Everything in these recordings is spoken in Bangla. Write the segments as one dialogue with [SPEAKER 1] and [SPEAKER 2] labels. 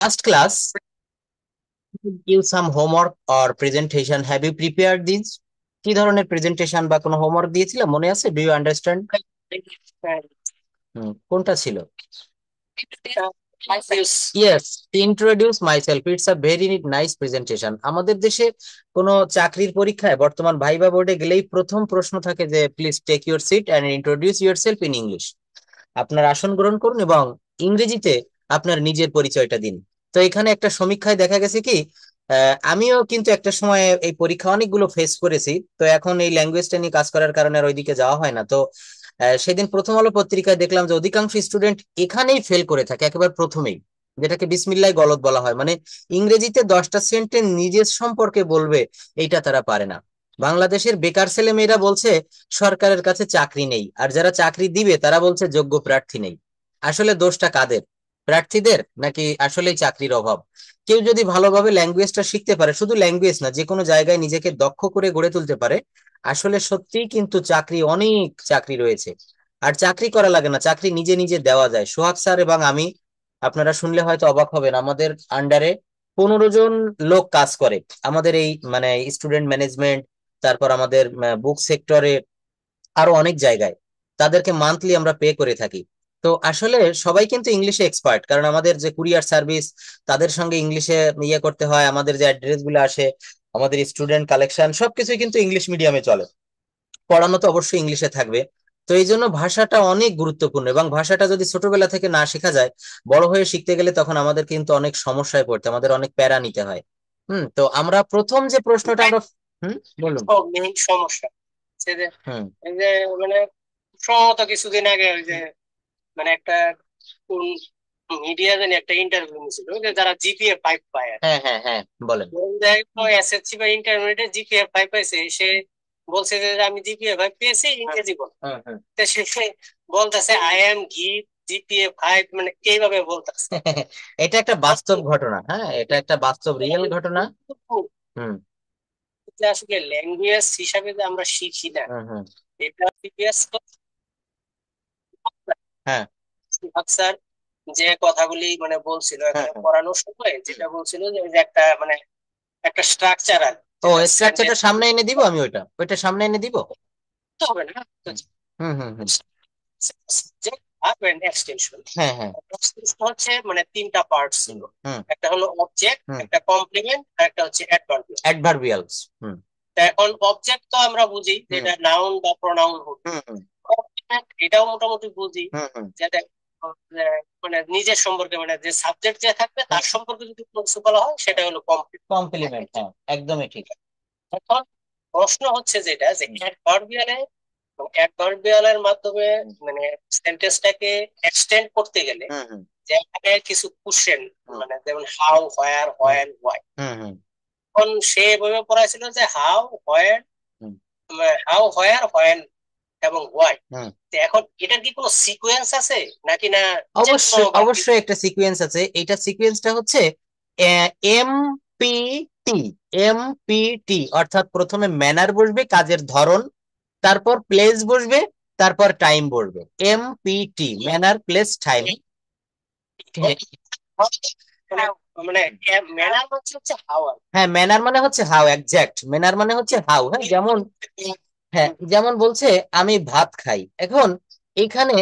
[SPEAKER 1] Last class, give some homework or presentation. Have you prepared these? কি ধরনের প্রেজেন্টেশন বা কোনো হোমওয়ার্ক দিয়েছিলাম মনে আছে? Do you understand? কোনটা ছিল? Yes, introduce myself. It's a very nice presentation. আমাদের দেশে কোনো চাকরির পরীক্ষায় বর্তমান ভাইবা বোর্ডে গেলেই প্রথম প্রশ্ন থাকে যে please take your seat and introduce yourself in English. আপনার আসন গ্রহণ করুন এবং ইংরেজিতে আপনার নিজের পরিচয়টা দিন। তো এখানে একটা সমীক্ষায় দেখা গেছে কি, আমিও কিন্তু একটা সময় এই পরীক্ষা অনেকগুলো ফেস করেছি। তো এখন এই ল্যাঙ্গুয়েজটা নিয়ে কাজ করার কারণে আর ওইদিকে যাওয়া হয় না। তো সেদিন প্রথম আলো পত্রিকায় দেখলাম যে অধিকাংশ স্টুডেন্ট এখানেই ফেল করে থাকে একেবারে প্রথমেই, যেটাকে বিসমিল্লাহ গলত বলা হয়। মানে ইংরেজিতে 10টা সেন্টেন্স নিজের সম্পর্কে বলবে, এইটা তারা পারে না। বাংলাদেশের বেকার ছেলে মেয়েরা বলছে সরকারের কাছে চাকরি নেই, আর যারা চাকরি দিবে তারা বলছে যোগ্য প্রার্থী নেই। আসলে দোষটা কাদের? প্রার্থীদের নাকি আসলেই চাকরির অভাব? কেউ যদি ভালোভাবে ল্যাঙ্গুয়েজটা শিখতে পারে, শুধু ল্যাঙ্গুয়েজ না, যে কোনো জায়গায় নিজেকে দক্ষ করে গড়ে তুলতে পারে, আসলে সত্যিই কিন্তু চাকরি, অনেক চাকরি রয়েছে। আর চাকরি করা লাগে না, চাকরি নিজে নিজে দেওয়া যায়। সোহাগ স্যার এবং আমি, আপনারা শুনলে হয়তো অবাক হবেন, আমাদের আন্ডারে 15 জন লোক কাজ করে। আমাদের এই মানে স্টুডেন্ট ম্যানেজমেন্ট, তারপর আমাদের বুক সেক্টরে, আরো অনেক জায়গায় তাদেরকে মান্থলি আমরা পে করে থাকি। তো আসলে সবাই কিন্তু ইংলিশে এক্সপার্ট, কারণ আমাদের যে কুরিয়ার সার্ভিস, তাদের সঙ্গে ইংলিশে ইয়ে করতে হয়। আমাদের যে অ্যাড্রেস গুলো আসে, আমাদের স্টুডেন্ট কালেকশন, সবকিছুই কিন্তু ইংলিশ মিডিয়ামে চলে। পড়ানো তো অবশ্যই ইংলিশে থাকবে। তো এই জন্য ভাষাটা অনেক গুরুত্বপূর্ণ, এবং ভাষাটা যদি ছোটবেলা থেকে না শেখা যায়, বড় হয়ে শিখতে গেলে তখন আমাদের কিন্তু অনেক সমস্যায় পড়তে, আমাদের অনেক প্যারা নিতে হয়। তো আমরা প্রথম যে প্রশ্নটা আমরা, বলুন।
[SPEAKER 2] মেইন সমস্যা হচ্ছে যে
[SPEAKER 1] হুম
[SPEAKER 2] এই যে মানে সম্ভবত কিছুদিন আগে ওই যে মানে একটা কোন মিডিয়া জানি একটা ইন্টারভিউ নিয়েছিল, ওই যে যারা জিপিএ 5 পায় আর
[SPEAKER 1] হ্যাঁ হ্যাঁ হ্যাঁ, বলেন।
[SPEAKER 2] এসএসসি বা ইন্টারমিডিয়েট জিপিএ 5 পাইছে, সে বলছে যে আমি জিপিএ 5 পেয়েছি, ইংরেজি বল।
[SPEAKER 1] হুম হুম।
[SPEAKER 2] তো সে বলতেছে আই এম জিপিএ 5, মানে এইভাবে বলতেছে।
[SPEAKER 1] এটা একটা বাস্তব ঘটনা, হ্যাঁ, এটা একটা বাস্তব রিয়েল ঘটনা। হুম
[SPEAKER 2] যে আসলে ল্যাঙ্গুয়েজ হিসাবে যে আমরা শিখি না,
[SPEAKER 1] হুম হুম।
[SPEAKER 2] এটা প্রিভিয়াস
[SPEAKER 1] হ্যাঁ
[SPEAKER 2] স্যার যে কথাগুলি মানে বলছিল
[SPEAKER 1] হ্যাঁ
[SPEAKER 2] এখানে
[SPEAKER 1] হ্যাঁ।
[SPEAKER 2] পড়ানোর সময়,
[SPEAKER 1] হুম।
[SPEAKER 2] যেটা বলছিল যে ওই যে একটা মানে একটা স্ট্রাকচারাল,
[SPEAKER 1] ও,
[SPEAKER 2] যেটা
[SPEAKER 1] স্ট্রাকচারটা
[SPEAKER 2] সেন্টেন্স
[SPEAKER 1] সামনে এনে দিব, আমি ওইটা সামনে এনে দিব।
[SPEAKER 2] হবে না, তো
[SPEAKER 1] হুম হুম হুম হুম।
[SPEAKER 2] Subject verb and extension.
[SPEAKER 1] হ্যাঁ হ্যাঁ।
[SPEAKER 2] এক্সটেনশন হচ্ছে মানে তিনটা পার্ট
[SPEAKER 1] হুম
[SPEAKER 2] ছিল।
[SPEAKER 1] হুম
[SPEAKER 2] একটা হলো অবজেক্ট,
[SPEAKER 1] হুম।
[SPEAKER 2] একটা কমপ্লিমেন্ট, আর একটা হচ্ছে অ্যাডভার্বিয়াল।
[SPEAKER 1] অ্যাডভার্বিয়ালস। হুম
[SPEAKER 2] এখন অবজেক্ট তো আমরা বুঝি যে
[SPEAKER 1] হুম
[SPEAKER 2] এটা নাউন বা প্রোনাউন হবে।
[SPEAKER 1] হুম হুম
[SPEAKER 2] Object এটাও মোটামুটি বুঝি,
[SPEAKER 1] হুম হুম
[SPEAKER 2] যে যে মানে নিজের সম্পর্কে, মানে যে সাবজেক্ট যে থাকবে
[SPEAKER 1] হুম।
[SPEAKER 2] তার সম্পর্কে যদি কোনো কিছু বলা হয় সেটা হলো কমপ্লিট।
[SPEAKER 1] কমপ্লিমেন্ট, হ্যাঁ, একদমই ঠিক।
[SPEAKER 2] এখন প্রশ্ন হচ্ছে যেটা যে
[SPEAKER 1] হুম
[SPEAKER 2] অ্যাডভার্বিয়ালের মাধ্যমে
[SPEAKER 1] হুম
[SPEAKER 2] মানে সেন্টেন্সটাকে এক্সটেন্ড করতে গেলে
[SPEAKER 1] হুম হুম
[SPEAKER 2] যে এখানে কিছু কোশ্চেন,
[SPEAKER 1] হুম
[SPEAKER 2] মানে যেমন how, where,
[SPEAKER 1] hmm
[SPEAKER 2] when, why.
[SPEAKER 1] হুম হুম
[SPEAKER 2] এখন সে বইয়ে পড়াছিল যে how, where,
[SPEAKER 1] hmm
[SPEAKER 2] how, where, when এবং হোয়াই।
[SPEAKER 1] হুম।
[SPEAKER 2] তো এখন এটার কি কোনো সিকোয়েন্স আছে নাকি না, যে কোনো
[SPEAKER 1] অবশ্যই
[SPEAKER 2] বাক্যে?
[SPEAKER 1] অবশ্যই একটা সিকোয়েন্স আছে। এইটা সিকোয়েন্সটা হচ্ছে M P T. M P T অর্থাৎ প্রথমে ম্যানার বসবে, কাজের ধরন, তারপর প্লেস বসবে, তারপর টাইম বসবে। M P T, manner, place, time.
[SPEAKER 2] মানে মানে ম্যানার হচ্ছে হাওয়ার।
[SPEAKER 1] হ্যাঁ, ম্যানার মানে হচ্ছে হাউ, একজ্যাক্ট। ম্যানার মানে হচ্ছে হাউ, হ্যাঁ, যেমন, হ্যাঁ, যেমন বলছে আমি ভাত খাই। এখন এখানে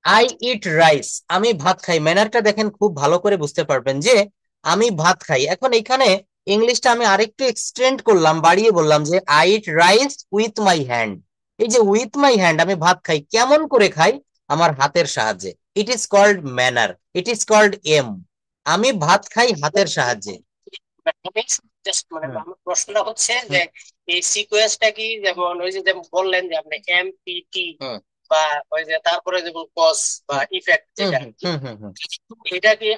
[SPEAKER 1] আই ইট রাইস, আমি ভাত খাই, ম্যানারটা দেখেন, খুব ভালো করে বুঝতে পারবেন যে আমি ভাত খাই। এখন এখানে ইংলিশটা আমি আরেকটু এক্সটেন্ড করলাম, বাড়িয়ে বললাম যে I eat rice with my hand. এই যে উইথ মাই হ্যান্ড, আমি ভাত খাই, কেমন করে খাই? আমার হাতের সাহায্যে। It is called manner, it is called M. আমি ভাত খাই হাতের সাহায্যে।
[SPEAKER 2] আমি জাস্ট মানে
[SPEAKER 1] হুম
[SPEAKER 2] আমার প্রশ্নটা হচ্ছে যে
[SPEAKER 1] হুম
[SPEAKER 2] এই সিকোয়েন্সটা কি, যেমন ওই যে যেমন বললেন যে আপনি এমপিটি
[SPEAKER 1] হুম
[SPEAKER 2] বা ওই যে তারপরে যেমন কজ বা
[SPEAKER 1] হুম
[SPEAKER 2] ইফেক্ট
[SPEAKER 1] হুম
[SPEAKER 2] যেটা,
[SPEAKER 1] হুম হুম হুম।
[SPEAKER 2] এটা কি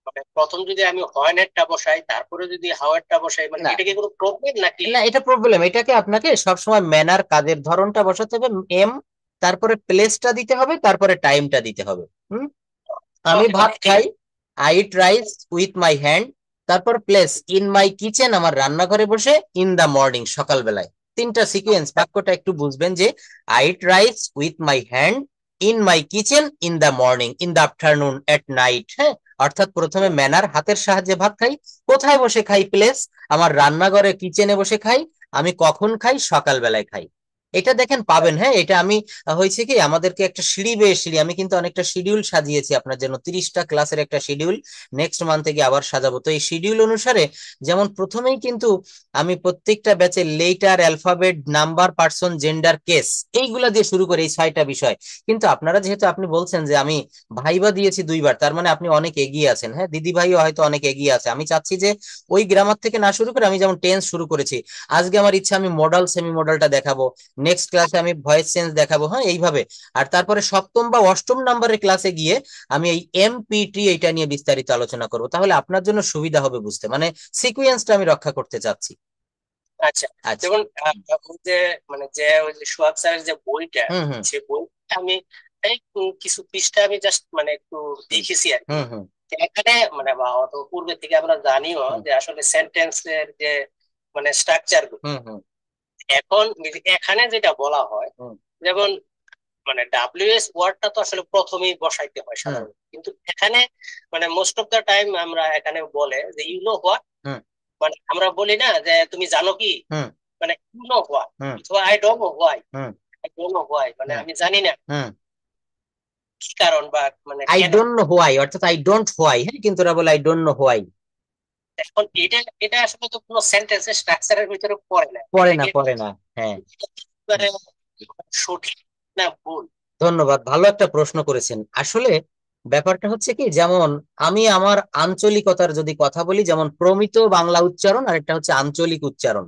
[SPEAKER 2] মানে প্রথম যদি আমি হয়নেরটা বসাই তারপরে যদি হাওয়ারটা বসাই, মানে
[SPEAKER 1] না
[SPEAKER 2] এটা কি কোনো প্রবলেম নাকি?
[SPEAKER 1] না, এটা প্রবলেম। এটাকে আপনাকে সবসময় ম্যানার, কাজের ধরনটা বসাতে হবে, এম, তারপরে প্লেসটা দিতে হবে, তারপরে টাইমটা দিতে হবে। হুম আমি
[SPEAKER 2] ওকে
[SPEAKER 1] ভাত
[SPEAKER 2] ওকে, ঠিক
[SPEAKER 1] খাই,
[SPEAKER 2] আছে।
[SPEAKER 1] I eat rice with my hand, তারপর প্লেস ইন মাই কিচেন, আমার রান্নাঘরে বসে, ইন দা মর্নিং, সকালবেলায়। তিনটা সিকোয়েন্স, বাক্যটা একটু বুঝবেন যে I eat rice with my hand, in my kitchen, in the morning, in the afternoon, at night. হ্যাঁ, অর্থাৎ প্রথমে ম্যানার, হাতের সাহায্যে ভাত খাই। কোথায় বসে খাই? প্লেস, আমার রান্নাঘরে কিচেনে বসে খাই। আমি কখন খাই? সকালবেলায় খাই। এটা দেখেন পাবেন। হ্যাঁ, এটা আমি হয়েছে কি, আমাদেরকে একটা সিঁড়ি বেয়ে সিঁড়ি, আমি কিন্তু অনেকটা শিডিউল সাজিয়েছি আপনার জন্য, 30টা ক্লাসের একটা শিডিউল নেক্সট মান্থে গিয়ে আবার সাজাবো। তো এই শিডিউল অনুসারে যেমন প্রথমেই কিন্তু আমি প্রত্যেকটা ব্যাচে letter, alphabet, number, person, gender, case, এইগুলা দিয়ে শুরু করি, এই 6টা বিষয়। কিন্তু আপনারা যেহেতু আপনি বলছেন যে আমি ভাইবা দিয়েছি 2বার, তার মানে আপনি অনেক এগিয়ে আছেন। হ্যাঁ, দিদি ভাইও হয়তো অনেক এগিয়ে আছে। আমি চাচ্ছি যে ওই গ্রামার থেকে না শুরু করে, আমি যেমন টেন্স শুরু করেছি, আজকে আমার ইচ্ছা আমি মডাল, সেমি মডালটা দেখাবো, নেক্সট ক্লাসে আমি ভয়েস চেঞ্জ দেখাবো। হ্যাঁ, এইভাবে। আর তারপরে সপ্তম বা অষ্টম নাম্বারের ক্লাসে গিয়ে আমি এই এমপিটি এটা নিয়ে বিস্তারিত আলোচনা করব। তাহলে আপনার জন্য সুবিধা হবে বুঝতে, মানে সিকুয়েন্সটা আমি রক্ষা করতে চাচ্ছি।
[SPEAKER 2] আচ্ছা,
[SPEAKER 1] আচ্ছা।
[SPEAKER 2] যেমন ওই যে মানে যে ওই যে সোহাগ স্যারের যে বইটা,
[SPEAKER 1] হুম হুম
[SPEAKER 2] সে বইটা আমি এই কিছু পৃষ্ঠা আমি জাস্ট মানে একটু
[SPEAKER 1] হুম
[SPEAKER 2] দেখেছি আর কি।
[SPEAKER 1] হুম হুম
[SPEAKER 2] তো এখানে মানে বা অত পূর্বে থেকে আমরা জানিও
[SPEAKER 1] হুম
[SPEAKER 2] যে আসলে সেন্টেন্সের যে মানে স্ট্রাকচার গুলো,
[SPEAKER 1] হুম হুম
[SPEAKER 2] এখন এখানে যেটা বলা হয়,
[SPEAKER 1] হুম
[SPEAKER 2] যেমন মানে ডাব্লিউএস ওয়ার্ডটা তো আসলে প্রথমেই বসাইতে হয়
[SPEAKER 1] হুম
[SPEAKER 2] সাধারণত, কিন্তু এখানে মানে মোস্ট অফ দা টাইম আমরা এখানে বলে যে ইউ নো হোয়াট,
[SPEAKER 1] হুম
[SPEAKER 2] মানে আমরা বলি না যে তুমি জানো কি,
[SPEAKER 1] হুম
[SPEAKER 2] মানে ইউ নো হোয়াট,
[SPEAKER 1] হুম
[SPEAKER 2] অথবা I don't know why,
[SPEAKER 1] hmm
[SPEAKER 2] I don't know why মানে
[SPEAKER 1] হুম
[SPEAKER 2] আমি জানি না
[SPEAKER 1] হুম
[SPEAKER 2] কি কারণ বা মানে
[SPEAKER 1] I
[SPEAKER 2] can.
[SPEAKER 1] Don't know why, অর্থাৎ আই ডোন্ট হোয়াই। হ্যাঁ, কিন্তু ওরা বলে আই ডোন্ট নো হোয়াই।
[SPEAKER 2] এখন এটা এটা আসলে তো কোনো সেন্টেন্সের স্ট্রাকচারের ভিতরে পড়ে না,
[SPEAKER 1] পড়ে
[SPEAKER 2] এটা
[SPEAKER 1] না,
[SPEAKER 2] কি
[SPEAKER 1] পড়ে না। হ্যাঁ।
[SPEAKER 2] মানে
[SPEAKER 1] হুম।
[SPEAKER 2] সঠিক না ভুল?
[SPEAKER 1] ধন্যবাদ, ভালো একটা প্রশ্ন করেছেন। আসলে ব্যাপারটা হচ্ছে কি, যেমন আমি আমার আঞ্চলিকতার যদি কথা বলি, যেমন প্রমিত বাংলা উচ্চারণ আর একটা হচ্ছে আঞ্চলিক উচ্চারণ।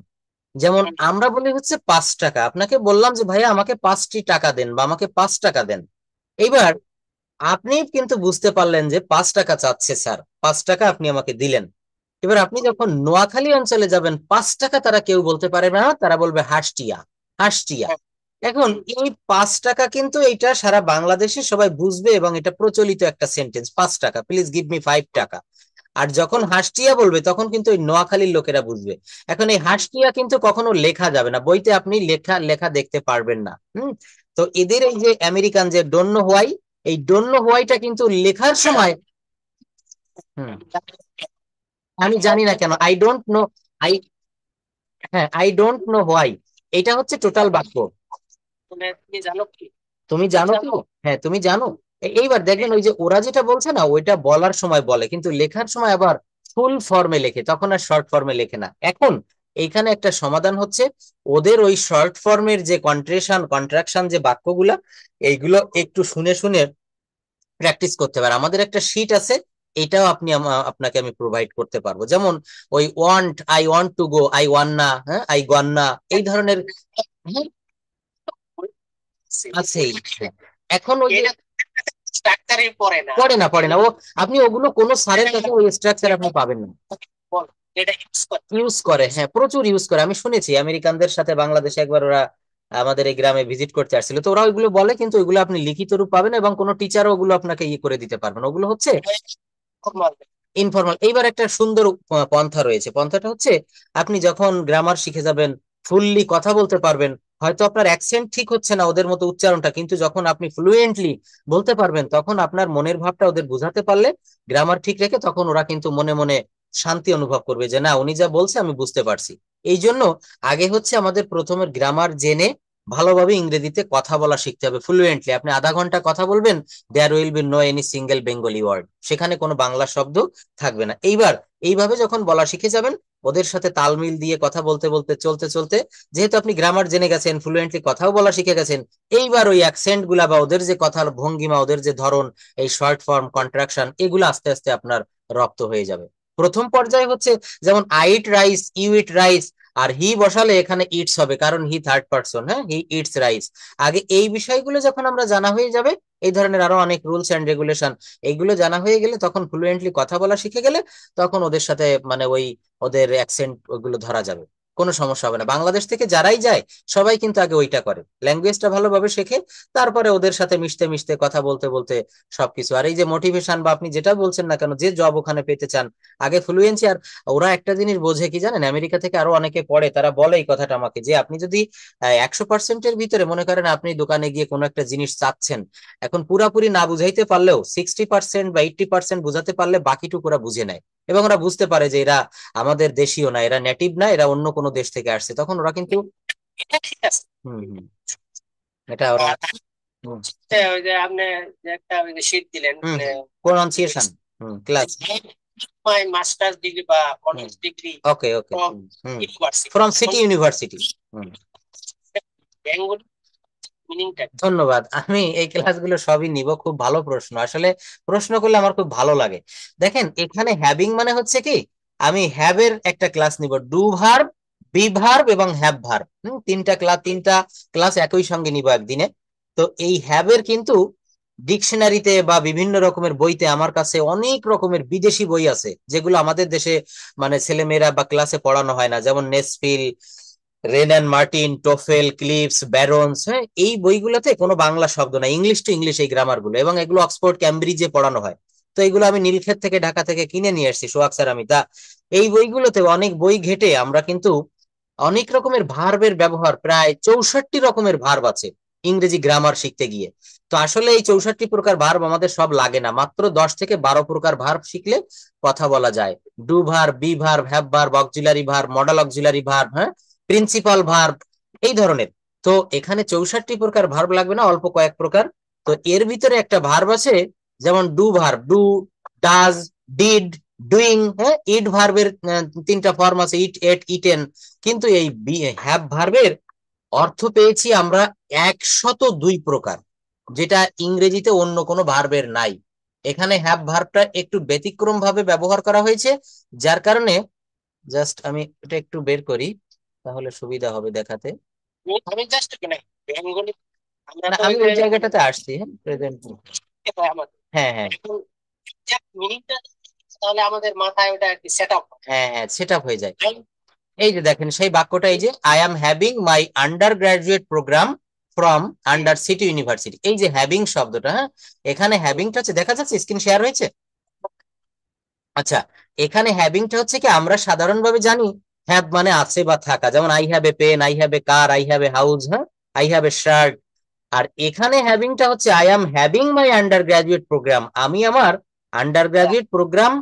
[SPEAKER 1] যেমন আমরা বলি হচ্ছে 5 টাকা, আপনাকে বললাম যে ভাইয়া আমাকে 5টি টাকা দেন বা আমাকে 5 টাকা দেন। এইবার আপনি কিন্তু বুঝতে পারলেন যে 5 টাকা চাচ্ছে স্যার, 5 টাকা আপনি আমাকে দিলেন। এবার আপনি যখন নোয়াখালী অঞ্চলে যাবেন, 5 টাকা তারা কেউ বলতে পারবে না, তারা বলবে হাসটিয়া, হাসটিয়া। এখন এই 5 টাকা কিন্তু এটা সারা বাংলাদেশে সবাই বুঝবে এবং এটা প্রচলিত একটা সেন্টেন্স, 5 টাকা, প্লিজ গিভ মি 5 টাকা। আর যখন হাসটিয়া বলবে তখন কিন্তু ওই নোয়াখালীর লোকেরা বুঝবে। এখন এই হাসটিয়া কিন্তু কখনো লেখা যাবে না বইতে, আপনি লেখা লেখা দেখতে পারবেন না। তো এদের এই যে আমেরিকান যে ডোন্ট নো হোয়াই, এই ডোন্ট নো হোয়াইটা কিন্তু লেখার সময়, হুম, আমি জানি না কেন, আই ডোন্ট নো, আই, হ্যাঁ, আই ডোন্ট নো হোয়াই, এটা হচ্ছে টোটাল বাক্য।
[SPEAKER 2] মানে তুমি জানো কি,
[SPEAKER 1] তুমি
[SPEAKER 2] তুমি
[SPEAKER 1] জানো কি?
[SPEAKER 2] জানো।
[SPEAKER 1] হ্যাঁ, তুমি জানো। এইবার দেখবেন ওই যে ওরা যেটা বলছে না, ওইটা বলার সময় বলে, কিন্তু লেখার সময় আবার ফুল ফর্মে লেখে, তখন আর শর্ট ফর্মে লেখে না। এখন এইখানে একটা সমাধান হচ্ছে, ওদের ওই শর্ট ফর্মের যে কন্ট্রেশন কন্ট্রাকশন যে বাক্যগুলা, এইগুলো একটু শুনে শুনে প্র্যাকটিস করতে পারে। আমাদের একটা শীট আছে, এটাও আপনি আপনাকে আমি প্রোভাইড করতে পারবো। যেমন ওই want, I want to go, I one না, হ্যাঁ, আই গন না, এই ধরনের। হ্যাঁ, আছেই। হ্যাঁ। এখন ওই যে
[SPEAKER 2] এটা স্ট্রাকচারই পড়ে না,
[SPEAKER 1] পড়ে না, পড়ে
[SPEAKER 2] এটা
[SPEAKER 1] না ও, আপনি ওগুলো কোনো স্যারের কাছে ওই স্ট্রাকচার আপনি পাবেন না।
[SPEAKER 2] বল, এটা ইউজ করে।
[SPEAKER 1] ইউজ করে, হ্যাঁ, প্রচুর ইউজ করে। আমি শুনেছি আমেরিকানদের সাথে বাংলাদেশে একবার ওরা আমাদের এই গ্রামে ভিজিট করতে আসছিল, তো ওরা ওইগুলো বলে, কিন্তু ওইগুলো আপনি লিখিত রূপ পাবেন এবং কোনো টিচারও ওগুলো আপনাকে ইয়ে করে দিতে পারবেন। ওগুলো হচ্ছে
[SPEAKER 2] Formal।
[SPEAKER 1] ইনফরমাল। এইবার একটা সুন্দর পন্থা রয়েছে, পন্থাটা হচ্ছে আপনি যখন গ্রামার শিখে যাবেন, ফুললি কথা বলতে পারবেন, হয়তো আপনার অ্যাকসেন্ট ঠিক হচ্ছে না ওদের মতো উচ্চারণটা, কিন্তু যখন আপনি ফ্লুয়েন্টলি বলতে পারবেন, তখন আপনার মনের ভাবটা ওদের বুঝাতে পারলে, গ্রামার ঠিক রেখে, তখন ওরা কিন্তু মনে মনে শান্তি অনুভব করবে যে না, উনি যা বলছে আমি বুঝতে পারছি। এই জন্য আগে হচ্ছে আমাদের প্রথমে গ্রামার জেনে ভালোভাবে ইংরেজিতে কথা বলা শিখতে হবে ফ্লুয়েন্টলি। আপনি আধা ঘন্টা কথা বলবেন, there will be no any single Bengali word, সেখানে কোনো বাংলা শব্দ থাকবে না। এইবার এইভাবে যখন বলা শিখে যাবেন, ওদের সাথে তাল মিল দিয়ে কথা বলতে বলতে চলতে চলতে, যেহেতু আপনি গ্রামার জেনে গেছেন, ফ্লুয়েন্টলি কথাও বলা শিখে গেছেন, এইবার ওই অ্যাকসেন্ট গুলা বা ওদের যে কথার ভঙ্গিমা, ওদের যে ধরন, এই শর্ট ফর্ম কন্ট্রাকশন, এগুলো আস্তে আস্তে আপনার রপ্ত হয়ে যাবে। প্রথম পর্যায়ে হচ্ছে যেমন I eat rice, you eat rice, আর হি বসালে এখানে ইটস হবে, কারণ হি থার্ড পারসন। হ্যাঁ, হি ইটস রাইস। আগে এই বিষয়গুলো যখন আমরা জানা হয়ে যাবে, এই ধরনের আরো অনেক রুলস এন্ড রেগুলেশন, এইগুলো জানা হয়ে গেলে, তখন ফ্লুয়েন্টলি কথা বলা শিখে গেলে, তখন ওদের সাথে মানে ওই ওদের অ্যাকসেন্ট ওগুলো ধরা যাবে। কোনো সমস্যা হবে না। বাংলাদেশ থেকে যারাই যায় সবাই কিন্তু আগে ওইটা করে, ল্যাঙ্গুয়েজটা ভালোভাবে শেখে, তারপরে ওদের সাথে মিশতে মিশতে কথা বলতে বলতে সবকিছু। আর এই যে মোটিভেশন বা আপনি যেটা বলছেন না কেন, যে জব ওখানে পেতে চান, আগে ফ্লুয়েন্সি। আর ওরা একটা জিনিস বোঝে কি জানেন, আমেরিকা থেকে আরো অনেকে পড়ে, তারা বলে এই কথাটা আমাকে, যে আপনি যদি 100%-এর ভিতরে মনে করেন আপনি দোকানে গিয়ে কোনো একটা জিনিস চাচ্ছেন, এখন পুরাপুরি না বুঝাইতে পারলেও 60% বা 80% বুঝাতে পারলে বাকিটুকু ওরা বুঝে নেয়। এবং ওরা বুঝতে পারে যে এরা আমাদের দেশীয় না, এরা নেটিভ না, এরা অন্য কোনো দেশ থেকে আসছে, তখন ওরা কিন্তু
[SPEAKER 2] এটা ঠিক আছে।
[SPEAKER 1] হম হম এটা ওরা
[SPEAKER 2] আর
[SPEAKER 1] হুম
[SPEAKER 2] ওই যে আপনি যে একটা ওই যে শীট দিলেন
[SPEAKER 1] হুম
[SPEAKER 2] মানে
[SPEAKER 1] pronunciation class
[SPEAKER 2] my master's degree বা honours degree
[SPEAKER 1] okay okay
[SPEAKER 2] from
[SPEAKER 1] hmm
[SPEAKER 2] university,
[SPEAKER 1] from city university.
[SPEAKER 2] Bengali মিনিংটা
[SPEAKER 1] ধন্যবাদ, আমি এই ক্লাসগুলো সবই নিব। খুব ভালো প্রশ্ন, আসলে প্রশ্ন করলে আমার খুব ভালো লাগে। দেখেন এখানে হ্যাভিং মানে হচ্ছে কি, আমি হ্যাভ এর একটা ক্লাস নিব, ডু ভার্ব, বি ভার্ব এবং হ্যাভ ভার্ব, তিনটা ক্লাস একই সঙ্গে নিব একদিনে। তো এই হ্যাভ এর কিন্তু ডিকশনারিতে বা বিভিন্ন রকমের বইতে আমার কাছে অনেক রকমের বিদেশি বই আছে, যেগুলো আমাদের দেশে মানে ছেলেমেয়েরা বা ক্লাসে পড়ানো হয় না, যেমন Nesfield, Wren and Martin, TOEFL, Cliffs, Barron's, হ্যাঁ, এই বইগুলোতে কোনো বাংলা শব্দ নাই, ইংলিশ টু ইংলিশ এই গ্রামার গুলো, এবং এগুলো অক্সফোর্ড ক্যামব্রিজে পড়ানো হয়। তো এইগুলো আমি নীলক্ষেত থেকে ঢাকা থেকে কিনে নিয়ে আসছি, সোহাগ স্যার আমি। তা এই বইগুলোতে অনেক বই ঘেটে আমরা কিন্তু অনেক রকমের ভার্বের ব্যবহার, প্রায় 64 রকমের ভার্ব আছে ইংরেজি গ্রামার শিখতে গিয়ে। তো আসলে এই 64 প্রকার ভার্ব আমাদের সব লাগে না, মাত্র 10 থেকে 12 প্রকার ভার্ব শিখলে কথা বলা যায়। Do verb, be verb, have verb, auxiliary verb, modal auxiliary verb, হ্যাঁ, প্রিন্সিপাল ভার্ব, এই ধরনের। তো এখানে 64 প্রকার ভার্ব লাগবে না, অল্প কয়েক প্রকার। তো এর ভিতরে একটা ভার্ব আছে, যেমন do verb, do, does, did, doing, হ্যাঁ, ইট ভার্বের 3টা ফর্ম আছে, ইট, এট, ইটেন। কিন্তু এই হ্যাভ ভার্বের অর্থ পেয়েছি আমরা 102 প্রকার, যেটা ইংরেজিতে অন্য কোনো ভার্বের নাই। এখানে হ্যাভ ভার্বটা একটু ব্যতিক্রম ভাবে ব্যবহার করা হয়েছে, যার কারণে জাস্ট আমি এটা একটু বের করি, তাহলে সুবিধা হবে দেখাতে।
[SPEAKER 2] আমি জাস্ট মানে বেঙ্গলি আমরা
[SPEAKER 1] না
[SPEAKER 2] তো ওই
[SPEAKER 1] আমি
[SPEAKER 2] যে
[SPEAKER 1] ওই জায়গাটাতে আসছি, হ্যাঁ, প্রেজেন্ট।
[SPEAKER 2] আমাদের
[SPEAKER 1] হ্যাঁ হ্যাঁ
[SPEAKER 2] মিনিংটা তাহলে আমাদের মাথায় ওটা সেট আপ
[SPEAKER 1] হ্যাঁ হ্যাঁ সেট আপ হয়ে যায়। এই যে দেখেন সেই বাক্যটা, এই যে I am having my undergraduate program from under city university, এই যে হ্যাভিং শব্দটা, হ্যাঁ, এখানে হ্যাভিংটা হচ্ছে, দেখা যাচ্ছে স্ক্রিন শেয়ার হয়েছে? আচ্ছা, এখানে হ্যাভিংটা হচ্ছে কি, আমরা সাধারণভাবে জানি হ্যাভ মানে আছে বা থাকা, যেমন I have a pen, I have a car, I have a house, হ্যাঁ, আই হ্যাভ এ শার্ট। আর এখানে হ্যাভিংটা হচ্ছে I am having my undergraduate program, আমি আমার আন্ডার গ্রাজুয়েট প্রোগ্রাম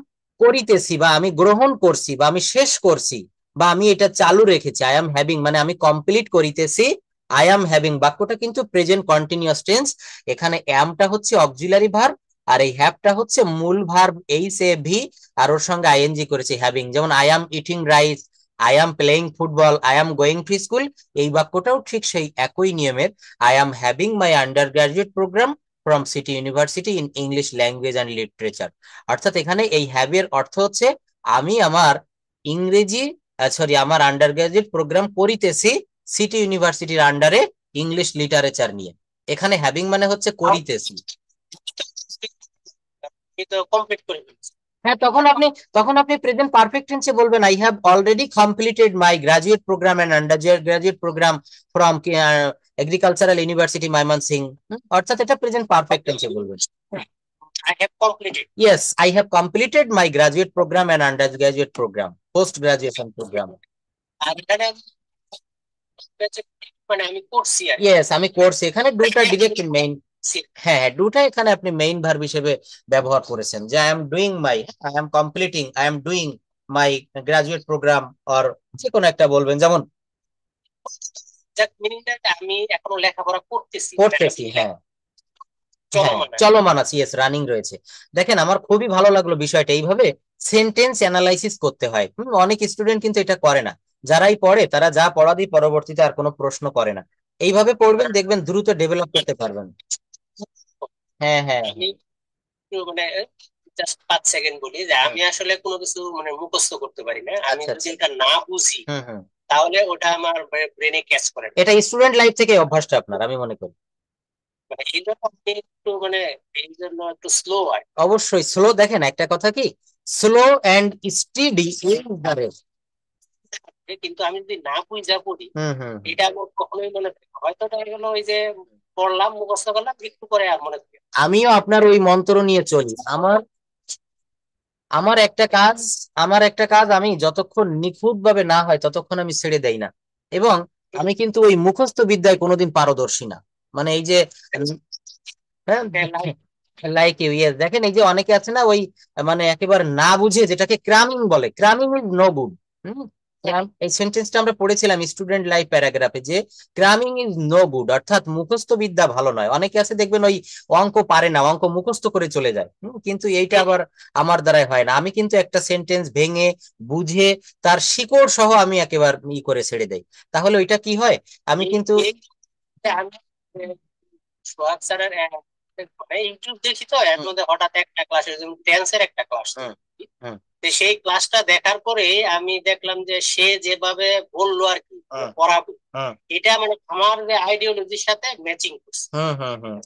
[SPEAKER 1] করিতেছি, বা আমি গ্রহণ করছি, বা আমি শেষ করছি, বা আমি এটা চালু রেখেছি। আই এম হ্যাভিং মানে আমি কমপ্লিট করিতেছি। আই এম হ্যাভিং বাক্যটা কিন্তু প্রেজেন্ট কন্টিনিউয়াস টেন্স, এখানে অ্যামটা হচ্ছে অক্সিলারি ভার্ব, আর এই হ্যাভটা হচ্ছে মূল ভার্ব এইচ এ ভি, আর ওর সঙ্গে আইএনজি করেছি হ্যাভিং, যেমন I am eating rice, I am playing football, I am going to school. এই বাক্যটাও ঠিক সেই একই নিয়মের, I am having my undergraduate program from City University in English Language and Literature। অর্থাৎ এখানে এই হ্যাভ এর অর্থ হচ্ছে আমি আমার ইংরেজি, সরি, আমার আন্ডার গ্রাজুয়েট প্রোগ্রাম করিতেছি সিটি ইউনিভার্সিটির আন্ডারে ইংলিশ লিটারেচার নিয়ে। এখানে হ্যাভিং মানে হচ্ছে করিতেছি।
[SPEAKER 2] তো কমপ্লিট করে ফেলছি।
[SPEAKER 1] হ্যাঁ, তখন আপনি প্রেজেন্ট পারফেক্ট টেন্সে বলবেন I have already completed my graduate program and undergraduate program from agricultural university Mymensingh. অর্থাৎ এটা প্রেজেন্ট পারফেক্ট টেন্সে বলবেন।
[SPEAKER 2] I have completed.
[SPEAKER 1] Yes, I have completed my graduate program and undergraduate program, post graduation program.
[SPEAKER 2] আর এখানে হচ্ছে মানে আমি করছি আর
[SPEAKER 1] Yes, আমি করছি, এখানে ডুটা ডিরেক্ট মেইন। হ্যাঁ, ডুটা এখানে আপনি মেইন ভার্ব হিসেবে ব্যবহার করেছেন, যে I am doing my, I am completing, I am doing my graduate program, or যে কোনো একটা বলবেন, যেমন
[SPEAKER 2] যাক মিনিংটা আমি এখনো লেখাপড়া করতেছি
[SPEAKER 1] করতেছি, হ্যাঁ হ্যাঁ
[SPEAKER 2] চলমান আর কি।
[SPEAKER 1] চলমান আছে, ইয়েস, রানিং রয়েছে। দেখেন আমার খুবই ভালো লাগলো বিষয়টা, এইভাবে সেন্টেন্স অ্যানালাইসিস করতে হয়। অনেক স্টুডেন্ট কিন্তু এটা করে না, যারাই পড়ে তারা যা পড়া দিয়ে পরবর্তীতে আর কোনো প্রশ্ন করে না। এইভাবে পড়বেন, দেখবেন দ্রুত ডেভেলপ করতে পারবেন। হ্যাঁ হ্যাঁ
[SPEAKER 2] আমি একটু মানে জাস্ট 5 সেকেন্ড বলি যে আমি আসলে কোনো কিছু মানে মুখস্থ করতে পারি না, আমি
[SPEAKER 1] আচ্ছা
[SPEAKER 2] যদি
[SPEAKER 1] আচ্ছা
[SPEAKER 2] এটা না বুঝি
[SPEAKER 1] হুম হুম
[SPEAKER 2] তাহলে ওটা আমার ব্রেনে ক্যাচ করে না।
[SPEAKER 1] এটা স্টুডেন্ট লাইফ থেকে অভ্যাসটা আপনার, আমি মনে করি।
[SPEAKER 2] মানে এই জন্য আমি একটু মানে এই জন্য একটু স্লো হয়।
[SPEAKER 1] অবশ্যই স্লো, দেখেন একটা কথা কি, slow and steady is the race.
[SPEAKER 2] কিন্তু আমি যদি না বুঝা পড়ি,
[SPEAKER 1] হুম হুম হুম।
[SPEAKER 2] এটা আমার কখনোই মনে থাকে না। হয়তো দেখা গেল ওই যে পড়লাম, মুখস্থ করলাম, একটু করে আর মনে থাকে না।
[SPEAKER 1] আমিও আপনার ওই মন্ত্র নিয়ে চলি। আমার আমার একটা কাজ আমার একটা কাজ আমি যতক্ষণ নিখুঁত ভাবে না হয় ততক্ষণ আমি ছেড়ে দেই না। এবং আমি কিন্তু ওই মুখস্থ বিদ্যায় কোনোদিন পারদর্শী না। মানে এই যে হ্যাঁ,
[SPEAKER 2] লাইক
[SPEAKER 1] লাইক ইউ, ইয়েস। দেখেন এই যে অনেকে আছে না ওই মানে একেবারে না বুঝে, যেটাকে ক্রামিং বলে, ক্রামিং ইজ নো গুড। এই সেন্টেন্সটা আমরা পড়েছিলাম স্টুডেন্ট লাইফ প্যারাগ্রাফে, যে ক্রামিং ইজ নো গুড, অর্থাৎ মুখস্থ বিদ্যা ভালো নয়। অনেকে আছে দেখবেন ওই অঙ্ক পারে না, অঙ্ক মুখস্থ করে চলে যায়। কিন্তু এইটা আবার আমার দ্বারাই হয় না। আমি কিন্তু একটা সেন্টেন্স ভেঙে বুঝে তার শিকড় সহ আমি একেবারে করে ছেড়ে দেই। তাহলে ওইটা কি হয়, আমি কিন্তু
[SPEAKER 2] আমি সোহাগ স্যারের মানে ইউটিউব দেখি, তো এর
[SPEAKER 1] হুম
[SPEAKER 2] মধ্যে হঠাৎ একটা ক্লাস, যেমন টেন্সের একটা ক্লাস,
[SPEAKER 1] হুম হুম
[SPEAKER 2] তো সেই ক্লাসটা দেখার পরে আমি দেখলাম যে সে যেভাবে বললো আর কি, মানে
[SPEAKER 1] হুম
[SPEAKER 2] পড়াবে,
[SPEAKER 1] হুম
[SPEAKER 2] এটা মানে আমার যে আইডিওলজির সাথে ম্যাচিং করছে।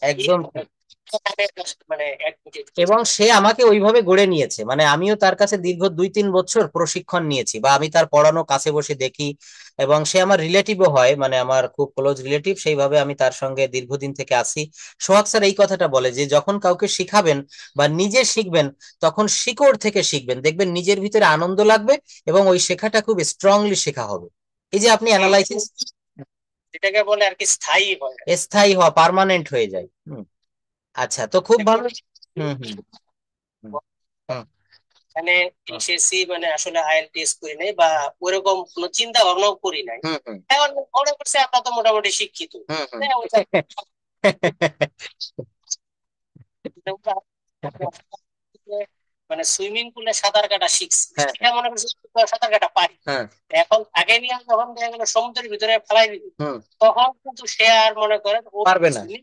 [SPEAKER 2] এই
[SPEAKER 1] একদম ঠিক।
[SPEAKER 2] কথাটা মানে admitted
[SPEAKER 1] এবং
[SPEAKER 2] করছে।
[SPEAKER 1] সে আমাকে ওইভাবে গড়ে নিয়েছে, মানে আমিও তার কাছে দীর্ঘ 2-3 বছর প্রশিক্ষণ নিয়েছি, বা আমি তার পড়ানো কাছে বসে দেখি। এবং সে আমার রিলেটিভও হয়, মানে আমার খুব ক্লোজ রিলেটিভ, সেইভাবে আমি তার সঙ্গে দীর্ঘদিন থেকে আছি। সোহাগ স্যার এই কথাটা বলে যে যখন কাউকে শিখাবেন বা নিজে শিখবেন, তখন শিকড় থেকে শিখবেন, দেখবেন নিজের ভিতরে আনন্দ লাগবে এবং ওই শেখাটা খুব স্ট্রংলি শেখা হবে। এই যে আপনি
[SPEAKER 2] হুম,
[SPEAKER 1] অ্যানালাইসিস,
[SPEAKER 2] যেটাকে বলে আর কি স্থায়ী হয়।
[SPEAKER 1] স্থায়ী হওয়া, পার্মানেন্ট হয়ে যায়। আচ্ছা, তো খুব
[SPEAKER 2] এবং
[SPEAKER 1] ভালো। হুম হুম হুম হুম
[SPEAKER 2] মানে
[SPEAKER 1] হুম
[SPEAKER 2] এসএসসি মানে আসলে আইএলটিএস করি নাই, বা ওরকম কোনো চিন্তা ভাবনাও করি নাই।
[SPEAKER 1] হুম হুম
[SPEAKER 2] এখন মনে করছে আমরা তো মোটামুটি শিক্ষিত।
[SPEAKER 1] হুম হুম।
[SPEAKER 2] হ্যাঁ, ওইটা মানে সুইমিং পুলে সাঁতার কাটা শিখছি,
[SPEAKER 1] হ্যাঁ
[SPEAKER 2] সেটা মনে করছি সাঁতার কাটা পারি।
[SPEAKER 1] হ্যাঁ
[SPEAKER 2] এখন তাকে নিয়ে যখন দেখা গেলো সমুদ্রের ভিতরে ফেলাই দিবি,
[SPEAKER 1] হুম।
[SPEAKER 2] তখন কিন্তু সে আর মনে করেন ও
[SPEAKER 1] পারবে না।
[SPEAKER 2] সুইমিং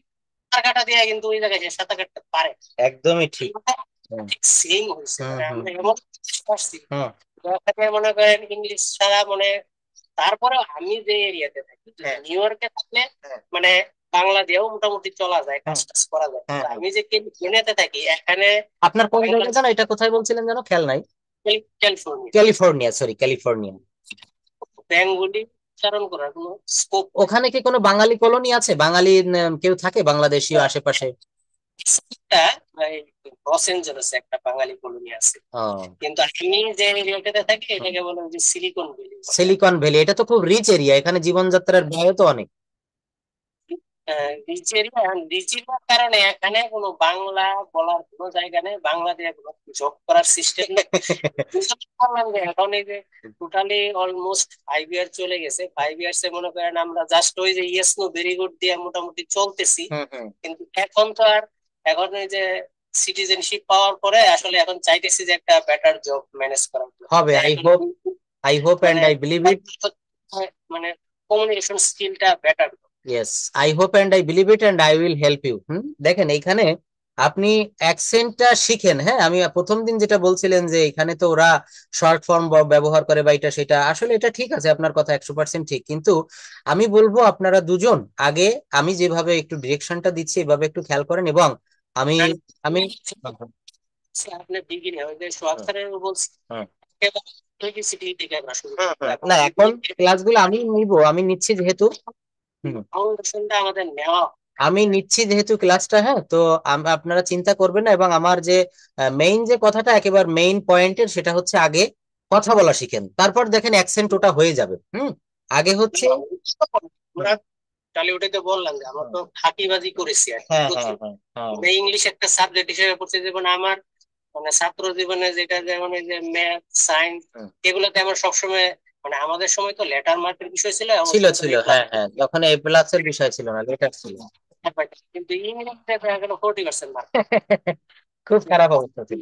[SPEAKER 2] সাঁতার কাটা দিয়ে কিন্তু ওই জায়গায় সে সাঁতার কাটতে পারে।
[SPEAKER 1] একদমই ঠিক। হুম
[SPEAKER 2] ঠিক সেম হয়েছে,
[SPEAKER 1] হুম
[SPEAKER 2] মানে
[SPEAKER 1] হুম
[SPEAKER 2] আমরা এমন কিছু করছি
[SPEAKER 1] হুম
[SPEAKER 2] যেখানে মনে করেন ইংলিশ ছাড়া মানে, তারপরে আমি যে এরিয়াতে থাকি,
[SPEAKER 1] হ্যাঁ
[SPEAKER 2] নিউ ইয়র্কে থাকলে
[SPEAKER 1] হ্যাঁ
[SPEAKER 2] মানে বাংলা দিয়েও মোটামুটি চলা যায়, কাজ
[SPEAKER 1] হ্যাঁ
[SPEAKER 2] টাজ করা যায়।
[SPEAKER 1] হ্যাঁ
[SPEAKER 2] তো
[SPEAKER 1] হ্যাঁ।
[SPEAKER 2] আমি যে কেনেতে থাকি এখানে
[SPEAKER 1] আপনার কোন
[SPEAKER 2] বাংলা,
[SPEAKER 1] জায়গা জানো, এটা কোথায় বলছিলেন জানো, খেয়াল নাই।
[SPEAKER 2] California,
[SPEAKER 1] California, sorry, California.
[SPEAKER 2] Bengali উচ্চারণ করার কোনো স্কোপ নাই।
[SPEAKER 1] ওখানে কি কোনো বাঙালি কলোনি আছে, বাঙালি কেউ থাকে বাংলাদেশীয় আশেপাশে?
[SPEAKER 2] একটা লস এঞ্জেলসে একটা বাঙালি কলোনি আছে,
[SPEAKER 1] ও,
[SPEAKER 2] কিন্তু আমি যে এরিয়াটাতে থাকি এটাকে বলে যে সিলিকন ভ্যালি।
[SPEAKER 1] সিলিকন ভ্যালি, এটা তো খুব রিচ এরিয়া, এখানে জীবনযাত্রার ব্যয় তো অনেক।
[SPEAKER 2] রিচ এরিয়া, রিচ এরিয়ার কারণে এখানে কোনো বাংলা বলার কোনো জায়গা নেই, বাংলা দিয়ে কোনো জব করার সিস্টেম নেই। বললাম যে এখন এই যে টোটালি অলমোস্ট 5 ইয়ার চলে গেছে, 5 ইয়ার্স এ মনে করেন আমরা জাস্ট ওই যে ইয়েস নো ভেরি গুড দিয়ে মোটামুটি চলতেছি।
[SPEAKER 1] হুম হুম।
[SPEAKER 2] কিন্তু এখন তো আর, এখন এই যে সিটিজেনশিপ পাওয়ার পরে আসলে এখন চাইতেছি যে একটা বেটার জব ম্যানেজ করার জন্য।
[SPEAKER 1] হবে,
[SPEAKER 2] তো
[SPEAKER 1] আই
[SPEAKER 2] এখন
[SPEAKER 1] হোপ, আই হোপ
[SPEAKER 2] মানে
[SPEAKER 1] এন্ড আই বিলিভ ইট।
[SPEAKER 2] মানে কমিউনিকেশন স্কিলটা better.
[SPEAKER 1] Yes, I hope and I believe it and I will help you. দেখেন এইখানে আপনি অ্যাকসেন্টটা শিখেন। হ্যাঁ, আমি প্রথম দিন যেটা বলছিলেন যে এখানে তো ওরা শর্ট ফর্ম ব্যবহার করে বা এটা সেটা, আসলে এটা ঠিক আছে, আপনার কথা 100% ঠিক। কিন্তু আমি বলবো আপনারা দুজন আগে, আমি যেভাবে একটু ডিরেকশনটা দিচ্ছি এভাবে একটু খেয়াল করেন। এবং আমি আমি
[SPEAKER 2] আপনি বিগিনার ওই যে সোহাগ
[SPEAKER 1] হুম,
[SPEAKER 2] স্যারের বলছি,
[SPEAKER 1] হুম,
[SPEAKER 2] সিটি থেকে আমরা শুরু
[SPEAKER 1] হুম,
[SPEAKER 2] করবো।
[SPEAKER 1] হুম।
[SPEAKER 2] এখন
[SPEAKER 1] না, এখন ক্লাসগুলো আমি নিব, আমি নিচ্ছি যেহেতু। হুম,
[SPEAKER 2] ফাউন্ডেশনটা আমাদের নেওয়া।
[SPEAKER 1] আমি নিচ্ছি যেহেতু ক্লাসটা, হ্যাঁ, তো আপনারা চিন্তা করবেন না। এবং আমার যে মেইন যে কথাটা একেবারে মেইন পয়েন্টের, সেটা হচ্ছে আগে কথা বলা শিখেন, তারপর দেখেন অ্যাকসেন্ট ওটা হয়ে যাবে। আগে হচ্ছে হুম,
[SPEAKER 2] আমরা তাহলে ওটাই তো বললাম যে আমরা
[SPEAKER 1] হুম,
[SPEAKER 2] তো ফাঁকিবাজি করেছি আর কি
[SPEAKER 1] হ্যাঁ হ্যাঁ
[SPEAKER 2] প্রচুর।
[SPEAKER 1] হ্যাঁ হ্যাঁ
[SPEAKER 2] মানে ইংলিশ একটা সাবজেক্ট হিসেবে পড়ছে, যেমন আমার মানে ছাত্র জীবনে যেটা, যেমন এই যে ম্যাথ সায়েন্স,
[SPEAKER 1] হুম।
[SPEAKER 2] এগুলোতে আমার সবসময় মানে আমাদের সময় তো লেটার মার্কের বিষয় ছিল, আমার
[SPEAKER 1] ছিল
[SPEAKER 2] সময় তো
[SPEAKER 1] ছিল,
[SPEAKER 2] এ প্লাস।
[SPEAKER 1] হ্যাঁ হ্যাঁ, তখন এ প্লাসের বিষয় ছিল না, লেটার ছিল।
[SPEAKER 2] কিন্তু ইংরেজিতে দেখা গেল 40% মার্ক।
[SPEAKER 1] খুব খারাপ অবস্থা ছিল।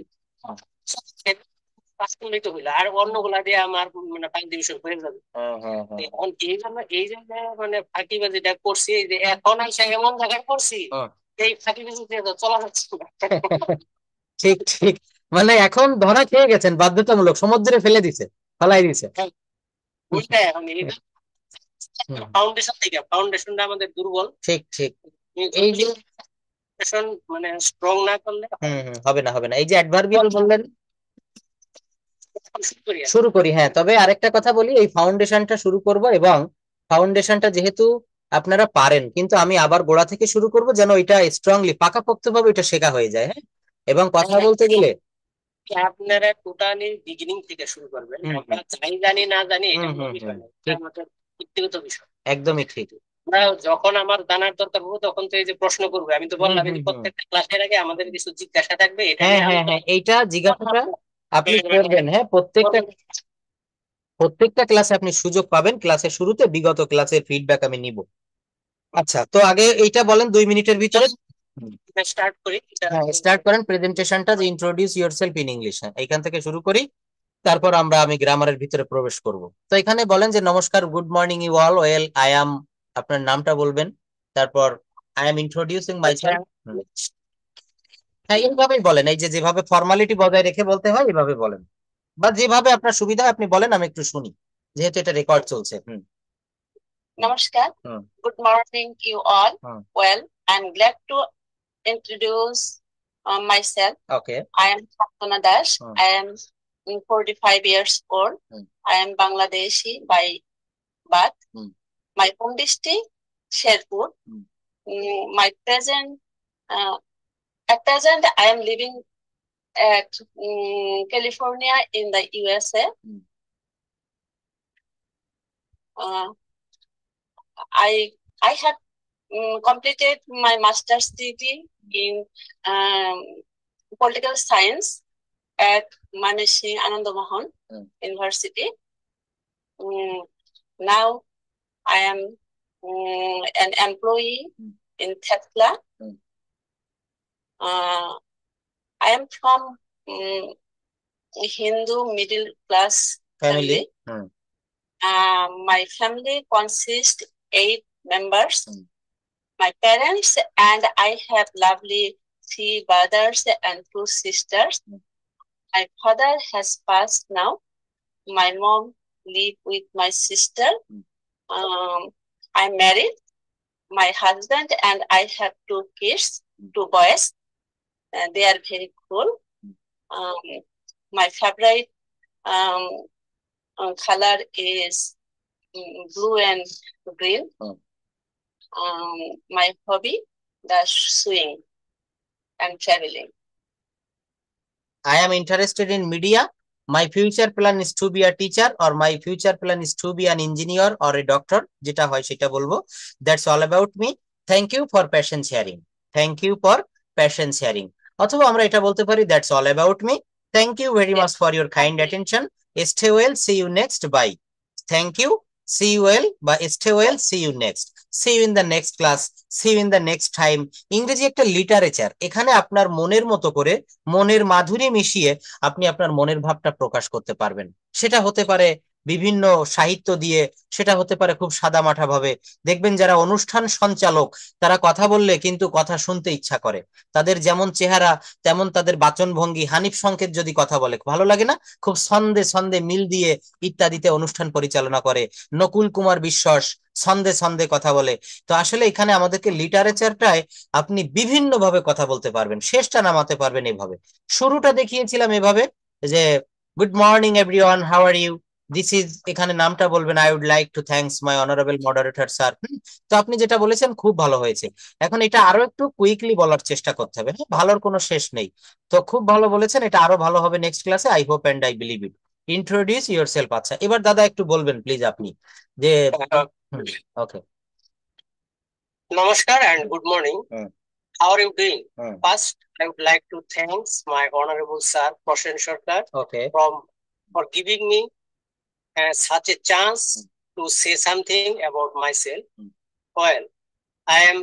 [SPEAKER 2] পাস করলেই তো হইলো, আর অন্যগুলা দিয়ে আমার মানে 5 ডিভিশন হয়ে যাবে।
[SPEAKER 1] হ্যাঁ হ্যাঁ হ্যাঁ
[SPEAKER 2] এখন এই জন্য মানে ফাঁকিবাজিটা করছি, এই যে এখন এসে এমন জায়গায় করছি,
[SPEAKER 1] হ্যাঁ।
[SPEAKER 2] এই ফাঁকিবাজি দিয়ে তো চলা যাচ্ছে না।
[SPEAKER 1] ঠিক ঠিক। মানে এখন ধরা খেয়ে গেছেন, বাধ্যতামূলক সমুদ্রে ফেলে দিছে, ফেলাই দিছে।
[SPEAKER 2] বুঝলে এখন এই
[SPEAKER 1] হুম,
[SPEAKER 2] ফাউন্ডেশন থেকে, ফাউন্ডেশনটা আমাদের দুর্বল।
[SPEAKER 1] ঠিক ঠিক।
[SPEAKER 2] তুমি
[SPEAKER 1] এই
[SPEAKER 2] যদি
[SPEAKER 1] যে
[SPEAKER 2] ফাউন্ডেশন মানে স্ট্রং না করলে
[SPEAKER 1] হবে না, হবে না। এই যে অ্যাডভার্বিয়াল বললেন, শুরু করি। হ্যাঁ, তবে আরেকটা কথা বলি, এই ফাউন্ডেশনটা শুরু করব, এবং ফাউন্ডেশনটা যেহেতু আপনারা পারেন, কিন্তু আমি আবার গোড়া থেকে শুরু করব, যেন এটা স্ট্রংলি পাকাপোক্তভাবে এটা শেখা হয়ে যায়। হ্যাঁ, এবং কথা বলতে গেলে
[SPEAKER 2] আপনারা টোটালি বিগিনিং থেকে শুরু করবেন। আমরা যাই জানি না জানি এটা কোনো বিষয় না, এটা আমাদের ব্যক্তিগত বিষয়।
[SPEAKER 1] একদমই ঠিক।
[SPEAKER 2] আমরা যখন আমার জানার দরকার হবে তখন তো এই যে প্রশ্ন করবে, আমি তো বললাম এই যে প্রত্যেকটা ক্লাসের আগে আমাদের কিছু জিজ্ঞাসা থাকবে, এটা
[SPEAKER 1] হ্যাঁ
[SPEAKER 2] নিয়ে
[SPEAKER 1] হ্যাঁ
[SPEAKER 2] আলোচনা
[SPEAKER 1] হ্যাঁ, এইটা জিজ্ঞাসাটা আপনি করবেন। হ্যাঁ, প্রত্যেকটা ক্লাসে আপনি সুযোগ পাবেন, ক্লাসের শুরুতে বিগত ক্লাসের ফিডব্যাক আমি নিব। আচ্ছা, তো আগে এইটা বলেন 2 মিনিটের ভিতরে
[SPEAKER 2] স্টার্ট করি।
[SPEAKER 1] হ্যাঁ, স্টার্ট করেন প্রেজেন্টেশনটা, যে ইন্ট্রোডিউস ইয়োরসেলফ ইন ইংলিশ। হ্যাঁ, এইখান থেকে শুরু করি, তারপর আমি গ্রামারের ভিতরে প্রবেশ করব। তো এখানে বলেন যে নমস্কার, good morning you all, well I am, আপনার নামটা বলবেন, তারপর আই অ্যাম ইন্ট্রোডিউসিং মাইসেলফ। হ্যাঁ, এইভাবেই বলেন, এই যে যেভাবে ফর্মালিটি বজায় রেখে বলতে হয় এভাবে বলেন, বা যেভাবে আপনার সুবিধা হয় আপনি বলেন, আমি একটু শুনি, যেহেতু এটা রেকর্ড চলছে।
[SPEAKER 3] Namaskar. Good morning, you all. Well, I'm glad to introduce myself.
[SPEAKER 1] Okay.
[SPEAKER 3] I am Sapna Das. I am 45 years old. I am Bangladeshi by birth. My home district, Sherpur. My present, at present, I am living at California in the USA. I have completed my master's degree in political science at Manishi Anandamohan University. Now I am an employee in Tesla. I am from Hindu middle class family. My family consists 8 members. My parents and I have lovely 3 brothers and 2 sisters. My father has passed now. My mom lives with my sister. I'm married. My husband and I have 2 kids, 2 boys. They are very cool. My favorite color is blue and green. My hobby, the sewing and traveling.
[SPEAKER 1] I am interested in media. My future plan is to be a teacher, or my future plan is to be an engineer or a doctor. যেটা হয় সেটা বলবো। That's all about me. Thank you for patient sharing. Thank you for patient sharing. অথবা আমরা এটা বলতে পারি, that's all about me. Thank you very much for your kind attention. Stay well. See you next. Bye. Thank you. See you well. Bye. Stay well. See you next. See you in the next class. See you in the next time. ইংরেজি একটা লিটারেচার, এখানে আপনার মনের মতো করে, মনের মাধুরী মিশিয়ে আপনি আপনার মনের ভাবটা প্রকাশ করতে পারবেন। সেটা হতে পারে বিভিন্ন সাহিত্য দিয়ে, সেটা হতে পারে খুব সাদামাঠা ভাবে। দেখবেন যারা অনুষ্ঠান সঞ্চালক, তারা কথা বললে কিন্তু কথা শুনতে ইচ্ছা করে। তাদের যেমন চেহারা তেমন তাদের বাচনভঙ্গি। হানিফ সংকেত যদি কথা বলে ভালো লাগে না? খুব ছন্দে ছন্দে মিল দিয়ে ইত্যাদিতে অনুষ্ঠান পরিচালনা করে। নকুল কুমার বিশ্বাস ছন্দে ছন্দে কথা বলে। তো আসলে এখানে আমাদেরকে লিটারেচারটায় আপনি বিভিন্ন ভাবে কথা বলতে পারবেন, শেষটা নামাতে পারবেন এভাবে। শুরুটা দেখিয়েছিলাম এভাবে যে good morning everyone, how are you, this is, এখানে নামটা বলবেন, I would like to thanks my honourable moderator sir. তো আপনি যেটা বলেছেন খুব ভালো হয়েছে। এখন এটা আরো একটু কুইকলি বলার চেষ্টা করতে হবে। হ্যাঁ, ভালোর কোনো শেষ নেই। তো খুব ভালো বলেছেন, এটা আরো ভালো হবে নেক্সট ক্লাসে, I hope and I believe it. Introduce yourself. আচ্ছা, এবার দাদা একটু বলবেন প্লিজ আপনি যে ওকে।
[SPEAKER 2] Namaskar and good morning. How are you doing? First, I would like to thank my honorable sir, Prashan Sarkar, for giving me such a chance to say something about myself. Well, I am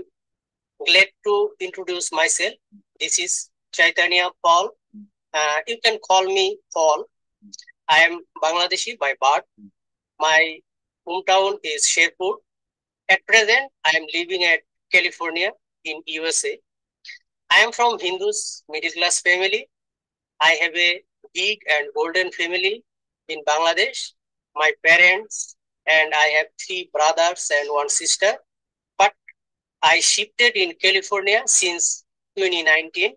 [SPEAKER 2] glad to introduce myself. This is Chaitanya Paul. You can call me Paul. I am Bangladeshi by birth. My hometown is Sherpur. At present, I am living at California in USA. I am from Hindu's middle class family. I have a big and golden family in Bangladesh. My parents and I have 3 brothers and 1 sister. But I shifted in California since 2019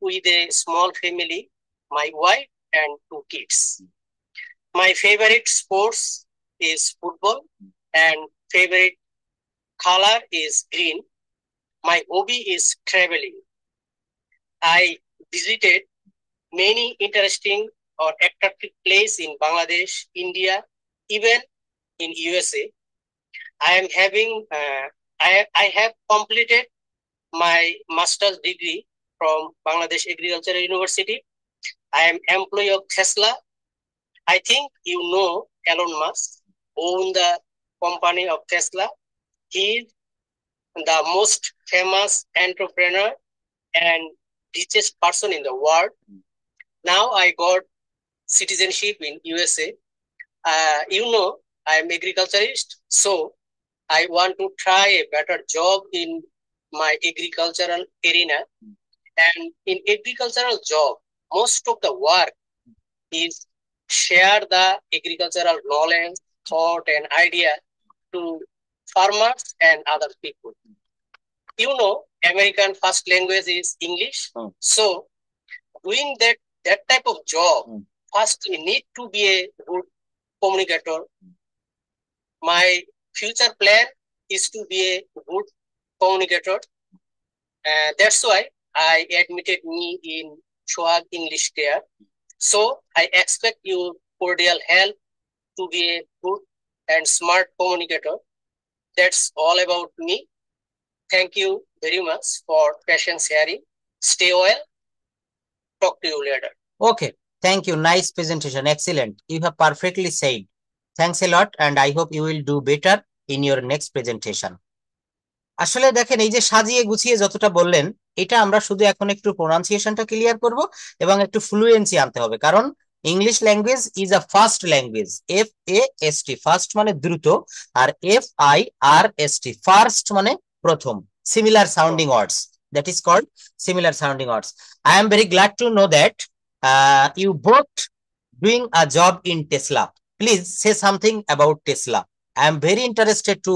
[SPEAKER 2] with a small family, my wife and 2 kids. My favorite sports is football and favorite color is green. My hobby is traveling. I visited many interesting or attractive places in Bangladesh, India, even in USA. I am having I have completed my master's degree from Bangladesh Agricultural University. I am employee of Tesla. I think you know Elon Musk own the company of Tesla. He is the most famous entrepreneur and richest person in the world. Now I got citizenship in USA. I am agriculturist, so I want to try a better job in my agricultural arena. And in agricultural job, most of the work is share the agricultural knowledge, thought, and idea to farmers and other people. American first language is English. So doing that type of job, first you need to be a good communicator. My future plan is to be a good communicator. That's why I admitted me in Shoag English Care. So I expect your cordial help to be a good and smart communicator. That's all about me. Thank you very much for patience hearing. Stay well. Talk to you later.
[SPEAKER 1] Okay. Thank you. Nice presentation. Excellent. You have perfectly said. Thanks a lot, and I hope you will do better in your next presentation. আসলে দেখেন এই যে সাজিয়ে গুছিয়ে যতটা বললেন এটা আমরা শুধু এখন একটু প্রোনাউন্সিয়েশনটা ক্লিয়ার করব এবং একটু ফ্লুয়েন্সি আনতে হবে কারণ English language is a fast language FAST fast মানে দ্রুত আর FIRST ফার্স্ট মানে প্রথম similar sounding words that is called similar sounding words. I am very glad to know that you both doing a job in Tesla. Please say something about Tesla. I am very interested to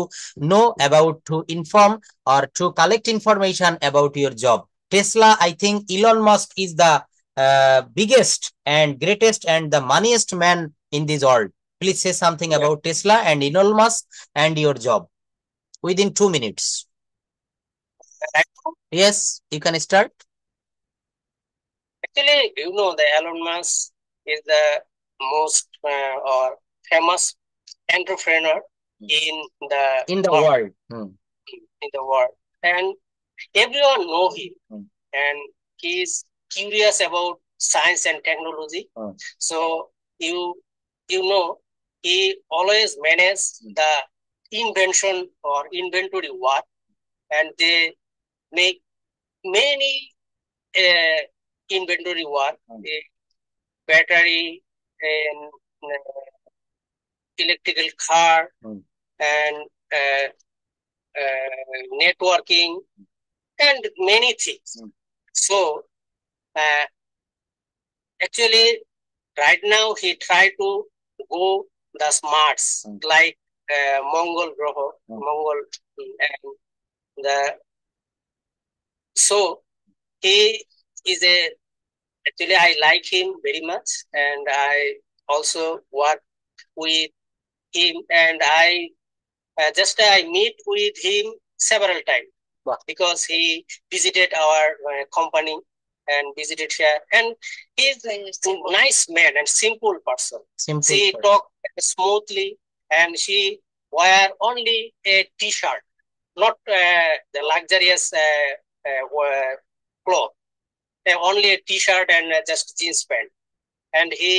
[SPEAKER 1] know about, to inform or to collect information about your job. Tesla, I think Elon Musk is the biggest and greatest and the moneyest man in this world. Please say something about Tesla and Elon Musk and your job within 2 minutes. Yes, you can start.
[SPEAKER 2] Actually, the Elon Musk is the most or famous entrepreneur in the
[SPEAKER 1] world.
[SPEAKER 2] In the world, and everyone know him, and he is curious about science and technology. So he always manage the invention or inventory work, and they make many inventory work, battery and electrical car and networking and many things. So actually right now he try to go the smarts like Mongol Groho, Mongol, and so he is actually I like him very much, and I also work with him, and I meet with him several times.
[SPEAKER 1] Wow.
[SPEAKER 2] Because he visited our company and visited here, and he's a nice man and simple person. She talk smoothly, and she wear only a t-shirt, not the luxurious cloth. Only a t-shirt and just jeans pant, and he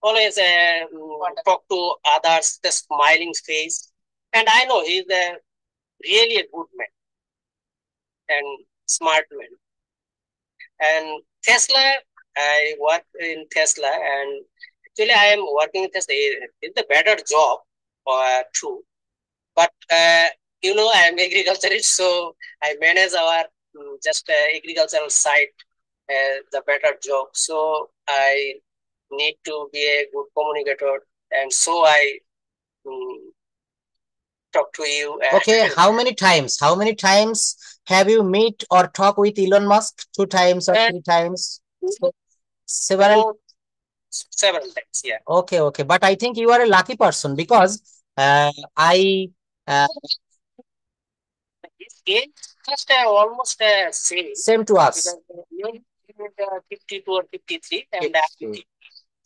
[SPEAKER 2] always talk to others, the smiling face, and I know he's really a good man and smart man. And Tesla, I work in Tesla, and actually I am working in Tesla. It's a better job too, but I am agriculturist, so I manage our just agricultural site, the better job. So I need to be a good communicator, and so I talk to you.
[SPEAKER 1] Okay, how many times have you meet or talk with Elon Musk? 2 times or 3 times? Several.
[SPEAKER 2] several times. Yeah.
[SPEAKER 1] Okay, but I think you are a lucky person because I
[SPEAKER 2] It's just almost
[SPEAKER 1] same to us.
[SPEAKER 2] because you are 52 or 53 and I'm
[SPEAKER 1] 50.
[SPEAKER 2] 50.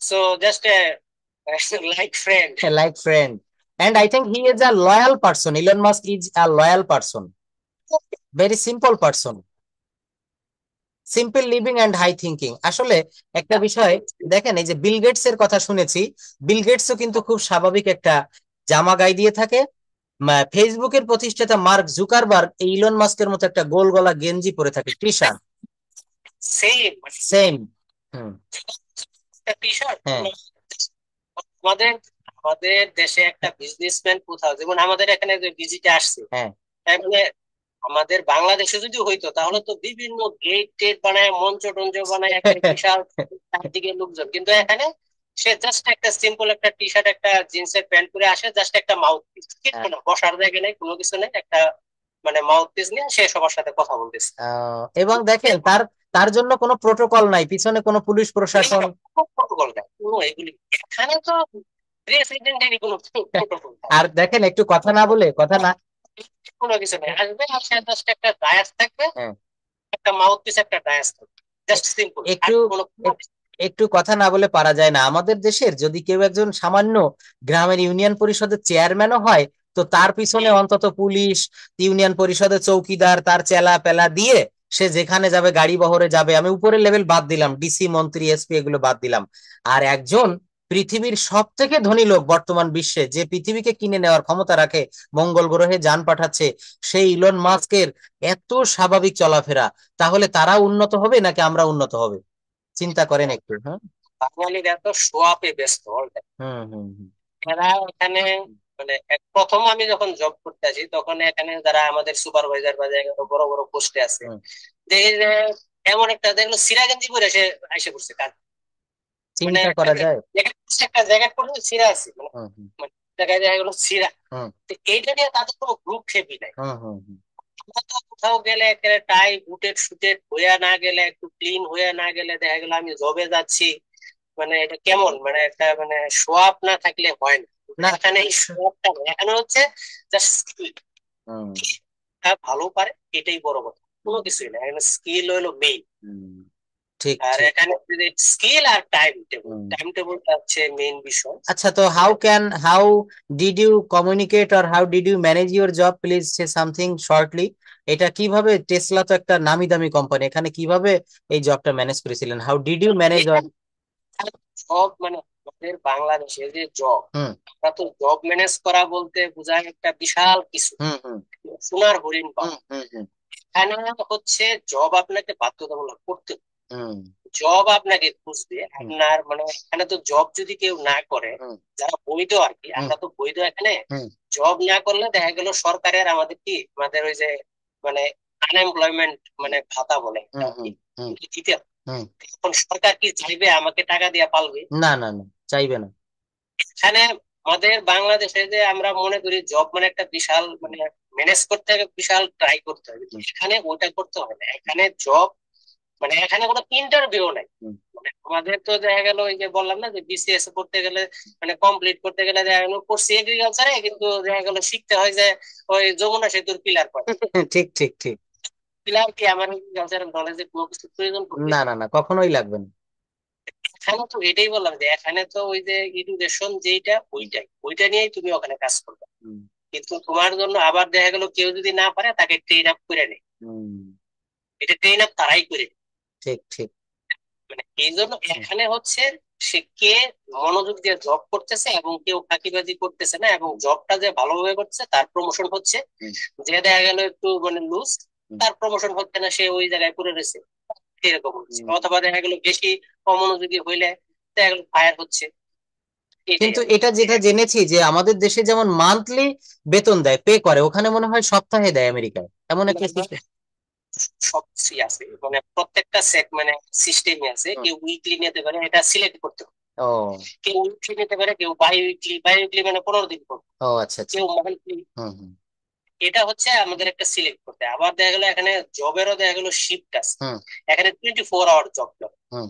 [SPEAKER 2] So just a like friend.
[SPEAKER 1] Like friend. And I think he is a loyal person. Elon Musk is a loyal person. Very simple person. Simple living and high thinking. আসলে একটা বিষয় দেখেন, এই যে বিল গেটস এর কথা শুনেছি, বিল গেটসও কিন্তু খুব স্বাভাবিক একটা জামা গায়ে দিয়ে থাকে। ফেসবুকের প্রতিষ্ঠাতা মার্ক জুকারবার্গ এই ইলন মাস্কের মতো একটা গোল গলা গেঞ্জি পরে থাকে, T shirt
[SPEAKER 2] same
[SPEAKER 1] same.
[SPEAKER 2] T shirt.
[SPEAKER 1] হ্যাঁ
[SPEAKER 2] আমাদের আমাদের দেশে একটা বিজনেসম্যান কোথাও, যেমন আমাদের এখানে যে ভিজিটে আসছে,
[SPEAKER 1] হ্যাঁ
[SPEAKER 2] মানে আমাদের বাংলাদেশে যদি হইতো তাহলে তো বিভিন্ন গেট টেট বানায়, মঞ্চ টঞ্চ বানায়, একটা বিশাল চারদিকে লোকজন। কিন্তু এখানে সে জাস্ট একটা সিম্পল একটা টি শার্ট একটা জিন্সের প্যান্ট পরে আসে, জাস্ট একটা মাউথ পিস, কিছু না, বসার জায়গা নেই, কোনো কিছু নেই, একটা মানে মাউথ পিস নিয়ে সে সবার সাথে কথা বলতেছে।
[SPEAKER 1] এবং দেখেন তার তার জন্য কোনো প্রোটোকল নাই, পিছনে কোনো পুলিশ প্রশাসন,
[SPEAKER 2] প্রোটোকল নাই কোনো, এগুলি এখানে তো প্রেসিডেন্টেরই কোনো প্রোটোকল নাই,
[SPEAKER 1] আর দেখেন একটু কথা না বলে কথা না,
[SPEAKER 2] কোনো কিছু নেই। আসবে আর সে জাস্ট একটা ডায়াস থাকবে,
[SPEAKER 1] হ্যাঁ
[SPEAKER 2] একটা মাউথ পিস একটা ডায়াস থাকবে, জাস্ট সিম্পল।
[SPEAKER 1] একটু কথা না বলে পারা যায় না। আমাদের দেশের যদি কেউ একজন সামান্য গ্রামের ইউনিয়ন পরিষদের চেয়ারম্যানও হয়, তো তার পিছনে অন্তত পুলিশ, ইউনিয়ন পরিষদের চৌকিদার, তার চেলা পেলা দিয়ে সে যেখানে যাবে, গাড়ি বহরে যাবে। আমি উপরের লেভেল বাদ দিলাম, ডিসি মন্ত্রী এসপি এগুলো বাদ দিলাম। আর একজন পৃথিবীর সব থেকে ধনী লোক বর্তমান বিশ্বে, যে পৃথিবীকে কিনে নেওয়ার ক্ষমতা রাখে, মঙ্গল গ্রহে যান পাঠাচ্ছে, সেই ইলন মাস্কের এত স্বাভাবিক চলাফেরা, তাহলে তারা উন্নত হবে নাকি আমরা উন্নত হবে? চিন্তা করেন একটু। হ্যাঁ
[SPEAKER 2] বাঙালিরা তো শো আপে ব্যস্ত all time।
[SPEAKER 1] হুম হুম হুম
[SPEAKER 2] এরা এখানে মানে প্রথম আমি যখন জব করতে আসি তখন এখানে যারা আমাদের সুপারভাইজার বা জায়গায় বড় বড় পোস্টে আছে, দেখি যে এমন একটা দেখলো সিরা গেঞ্জি পরে এসে এসে পড়ছে কাজ, মানে
[SPEAKER 1] চিন্তা করা যায়।
[SPEAKER 2] একটা জ্যাকেট পরে সিরা আছে, মানে
[SPEAKER 1] হুম হুম
[SPEAKER 2] মানে দেখা যায় এগুলো সিরা।
[SPEAKER 1] হুম
[SPEAKER 2] তো এইটা নিয়ে তাদের কোনো গ্রুপ খেপি নাই।
[SPEAKER 1] হুম হুম হুম।
[SPEAKER 2] আমরা তো কোথাও গেলে একেবারে টাই বুটেড শুটেড হইয়া না গেলে, একটু ক্লিন হইয়া না গেলে দেখা গেল আমি জবে যাচ্ছি, মানে এটা কেমন, মানে একটা মানে শো আপ না থাকলে হয় না।
[SPEAKER 1] না
[SPEAKER 2] এখানে এই শো আপটা এখানে হচ্ছে জাস্ট স্কিল,
[SPEAKER 1] হুম
[SPEAKER 2] ভালো পারে এটাই বড় কথা, কোনো কিছুই না, এখানে স্কিল হলো মেইন।
[SPEAKER 1] হুম, ঠিক
[SPEAKER 2] আর
[SPEAKER 1] ঠিক।
[SPEAKER 2] এখানে স্কিল আর টাইম টেবিলটা হচ্ছে মেইন বিষয়।
[SPEAKER 1] আচ্ছা, তো how did you communicate or how did you manage your job, please say something shortly. এটা কিভাবে, টেসলা তো একটা নামি দামি কোম্পানি, এখানে কিভাবে এই জবটা ম্যানেজ করেছিলেন? How did you manage?
[SPEAKER 2] Job মানে আমাদের বাংলাদেশে যে জব,
[SPEAKER 1] হুম
[SPEAKER 2] আমরা তো জব ম্যানেজ করা বলতে বোঝায় একটা বিশাল কিছু,
[SPEAKER 1] হুম হুম
[SPEAKER 2] সোনার হরিণ
[SPEAKER 1] হুম
[SPEAKER 2] পাওয়া।
[SPEAKER 1] হুম হুম
[SPEAKER 2] এখানে হচ্ছে জব আপনাকে বাধ্যতামূলক করতে হবে।
[SPEAKER 1] হুম
[SPEAKER 2] জব আপনাকে খুঁজবে
[SPEAKER 1] হুম
[SPEAKER 2] আপনার, মানে এখানে তো জব যদি কেউ না করে,
[SPEAKER 1] হুম
[SPEAKER 2] যারা বৈধ আর কি,
[SPEAKER 1] হুম
[SPEAKER 2] আমরা তো বৈধ এখানে,
[SPEAKER 1] হুম
[SPEAKER 2] জব না করলে দেখা গেল সরকারের আমাদের কি, আমাদের ওই যে মানে আনএমপ্লয়মেন্ট মানে ভাতা বলে একটা
[SPEAKER 1] হুম
[SPEAKER 2] আর কি,
[SPEAKER 1] হুম হুম
[SPEAKER 2] দিতে হবে।
[SPEAKER 1] হুম।
[SPEAKER 2] এখন সরকার কি চাইবে আমাকে টাকা দিয়ে পালবে?
[SPEAKER 1] না না না, চাইবে না।
[SPEAKER 2] এখানে আমাদের বাংলাদেশে যে আমরা মনে করি জব মানে একটা বিশাল মানে ম্যানেজ করতে হবে, বিশাল ট্রাই করতে হবে,
[SPEAKER 1] হুম,
[SPEAKER 2] এখানে ওটা করতে হয় না। এখানে জব মানে এখানে কোনো ইন্টারভিউ নাই।
[SPEAKER 1] হুম,
[SPEAKER 2] মানে আমাদের তো দেখা গেল ওই যে বললাম না যে বিসিএস করতে গেলে, মানে কমপ্লিট করতে গেলে দেখা গেল করছি এগ্রিকালচারে, কিন্তু দেখা গেল শিখতে হয় যে ওই যমুনা সেতুর পিলার পড়ে।
[SPEAKER 1] ঠিক ঠিক ঠিক।
[SPEAKER 2] পিলার কি আমার এগ্রিকালচারের নলেজে কোনো কিছু প্রয়োজন পড়বে?
[SPEAKER 1] না না না, কখনোই লাগবে না।
[SPEAKER 2] এখানে তো এটাই বললাম যে এখানে তো ওই যে এডুকেশন যেইটা ওইটা নিয়েই তুমি ওখানে কাজ করবে।
[SPEAKER 1] হুম,
[SPEAKER 2] কিন্তু তোমার জন্য আবার দেখা গেল কেউ যদি না পারে তাকে ট্রেন আপ করে নেয়,
[SPEAKER 1] হুম,
[SPEAKER 2] এটা ট্রেন আপ তারাই করে নেয়।
[SPEAKER 1] ঠিক ঠিক।
[SPEAKER 2] মানে এই জন্য এখানে হচ্ছে সে কে মনোযোগ দিয়ে জব করতেছে এবং কেউ ফাঁকিবাজি করতেছে না, এবং জবটা যে ভালোভাবে করছে তার প্রমোশন হচ্ছে।
[SPEAKER 1] হুম,
[SPEAKER 2] যে দেখা গেল একটু মানে লুজ,
[SPEAKER 1] হুম,
[SPEAKER 2] তার প্রমোশন হচ্ছে না, সে ওই জায়গায় পড়ে রয়েছে, এরকম হচ্ছে।
[SPEAKER 1] হুম।
[SPEAKER 2] অথবা দেখা গেল বেশি অমনোযোগী হইলে দেখা গেল ফায়ার হচ্ছে, এটাই
[SPEAKER 1] কিন্তু
[SPEAKER 2] আর কি।
[SPEAKER 1] এটা যেটা জেনেছি যে আমাদের দেশে যেমন মান্থলি বেতন দেয়, পে করে, ওখানে মনে হয় সপ্তাহে দেয় আমেরিকায়, এমন একটা system।
[SPEAKER 2] সবকিছুই আছে, মানে প্রত্যেকটা সেট মানে সিস্টেমই আছে।
[SPEAKER 1] হুম,
[SPEAKER 2] কেউ উইকলি নিতে পারে, এটা সিলেক্ট করতে হবে।
[SPEAKER 1] ও
[SPEAKER 2] কেউ উইকলি নিতে পারে, কেউ বাই উইকলি মানে 15 দিন করবে,
[SPEAKER 1] ও আচ্ছা আচ্ছা।
[SPEAKER 2] কেউ মান্থলি।
[SPEAKER 1] হুম হুম
[SPEAKER 2] এটা হচ্ছে আমাদের একটা সিলেক্ট করতে হয়। আবার দেখা গেলো এখানে জবেরও দেখা গেলো শিফট আছে,
[SPEAKER 1] হুম
[SPEAKER 2] এখানে 24 আওয়ার জব।
[SPEAKER 1] হুম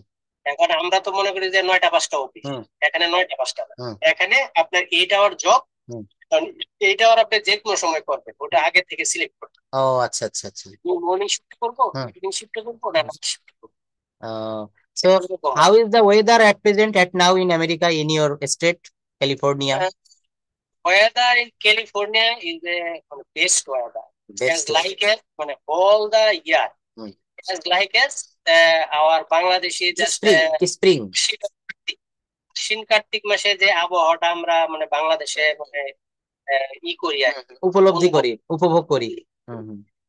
[SPEAKER 2] এখন আমরা তো মনে করি যে 9টা 5টা অফিস, এখানে 9টা 5টা না, এখানে আপনার 8 আওয়ার জব, 8 আওয়ার আপনি যে কোনো সময় করবেন, ওটা আগে থেকে সিলেক্ট করতে।
[SPEAKER 1] ও আচ্ছা আচ্ছা আচ্ছা।
[SPEAKER 2] মর্নিং শিফট করবো, ইভিনিং শিফট করবো, না নাইট শিফট করবো।
[SPEAKER 1] So how is the weather at present at now in America in your state, California?
[SPEAKER 2] Weather in California is a best weather. As
[SPEAKER 1] Best.
[SPEAKER 2] like as all the year, as like as our Bangladeshi just
[SPEAKER 1] Spring.
[SPEAKER 2] আশ্বিন কার্তিক মাসে যে আবহাওয়াটা আমরা বাংলাদেশে করি আর কি,
[SPEAKER 1] উপলব্ধি করি, উপভোগ করি,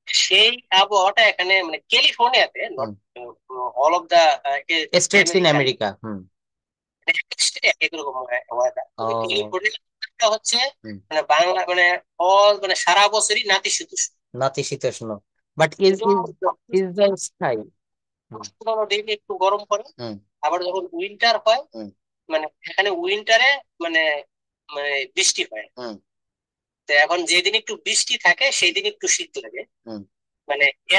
[SPEAKER 2] সেই আবহাওয়াটা এখানে ক্যালিফোর্নিয়াতে, all of the
[SPEAKER 1] states in America.
[SPEAKER 2] একরকম ওয়েদার। ক্যালিফোর্নিয়া হচ্ছে বাংলা অল সারা বছরই নাতিশীতোষ্ণ।
[SPEAKER 1] নাতিশীতোষ্ণ, but is the sky
[SPEAKER 2] daily একটু গরম পড়ে, আবার যখন উইন্টার হয় এখানে উইন্টারে মানে বৃষ্টি হয়। তো এখন যেদিন একটু বৃষ্টি থাকে সেই দিন একটু শীত লাগে।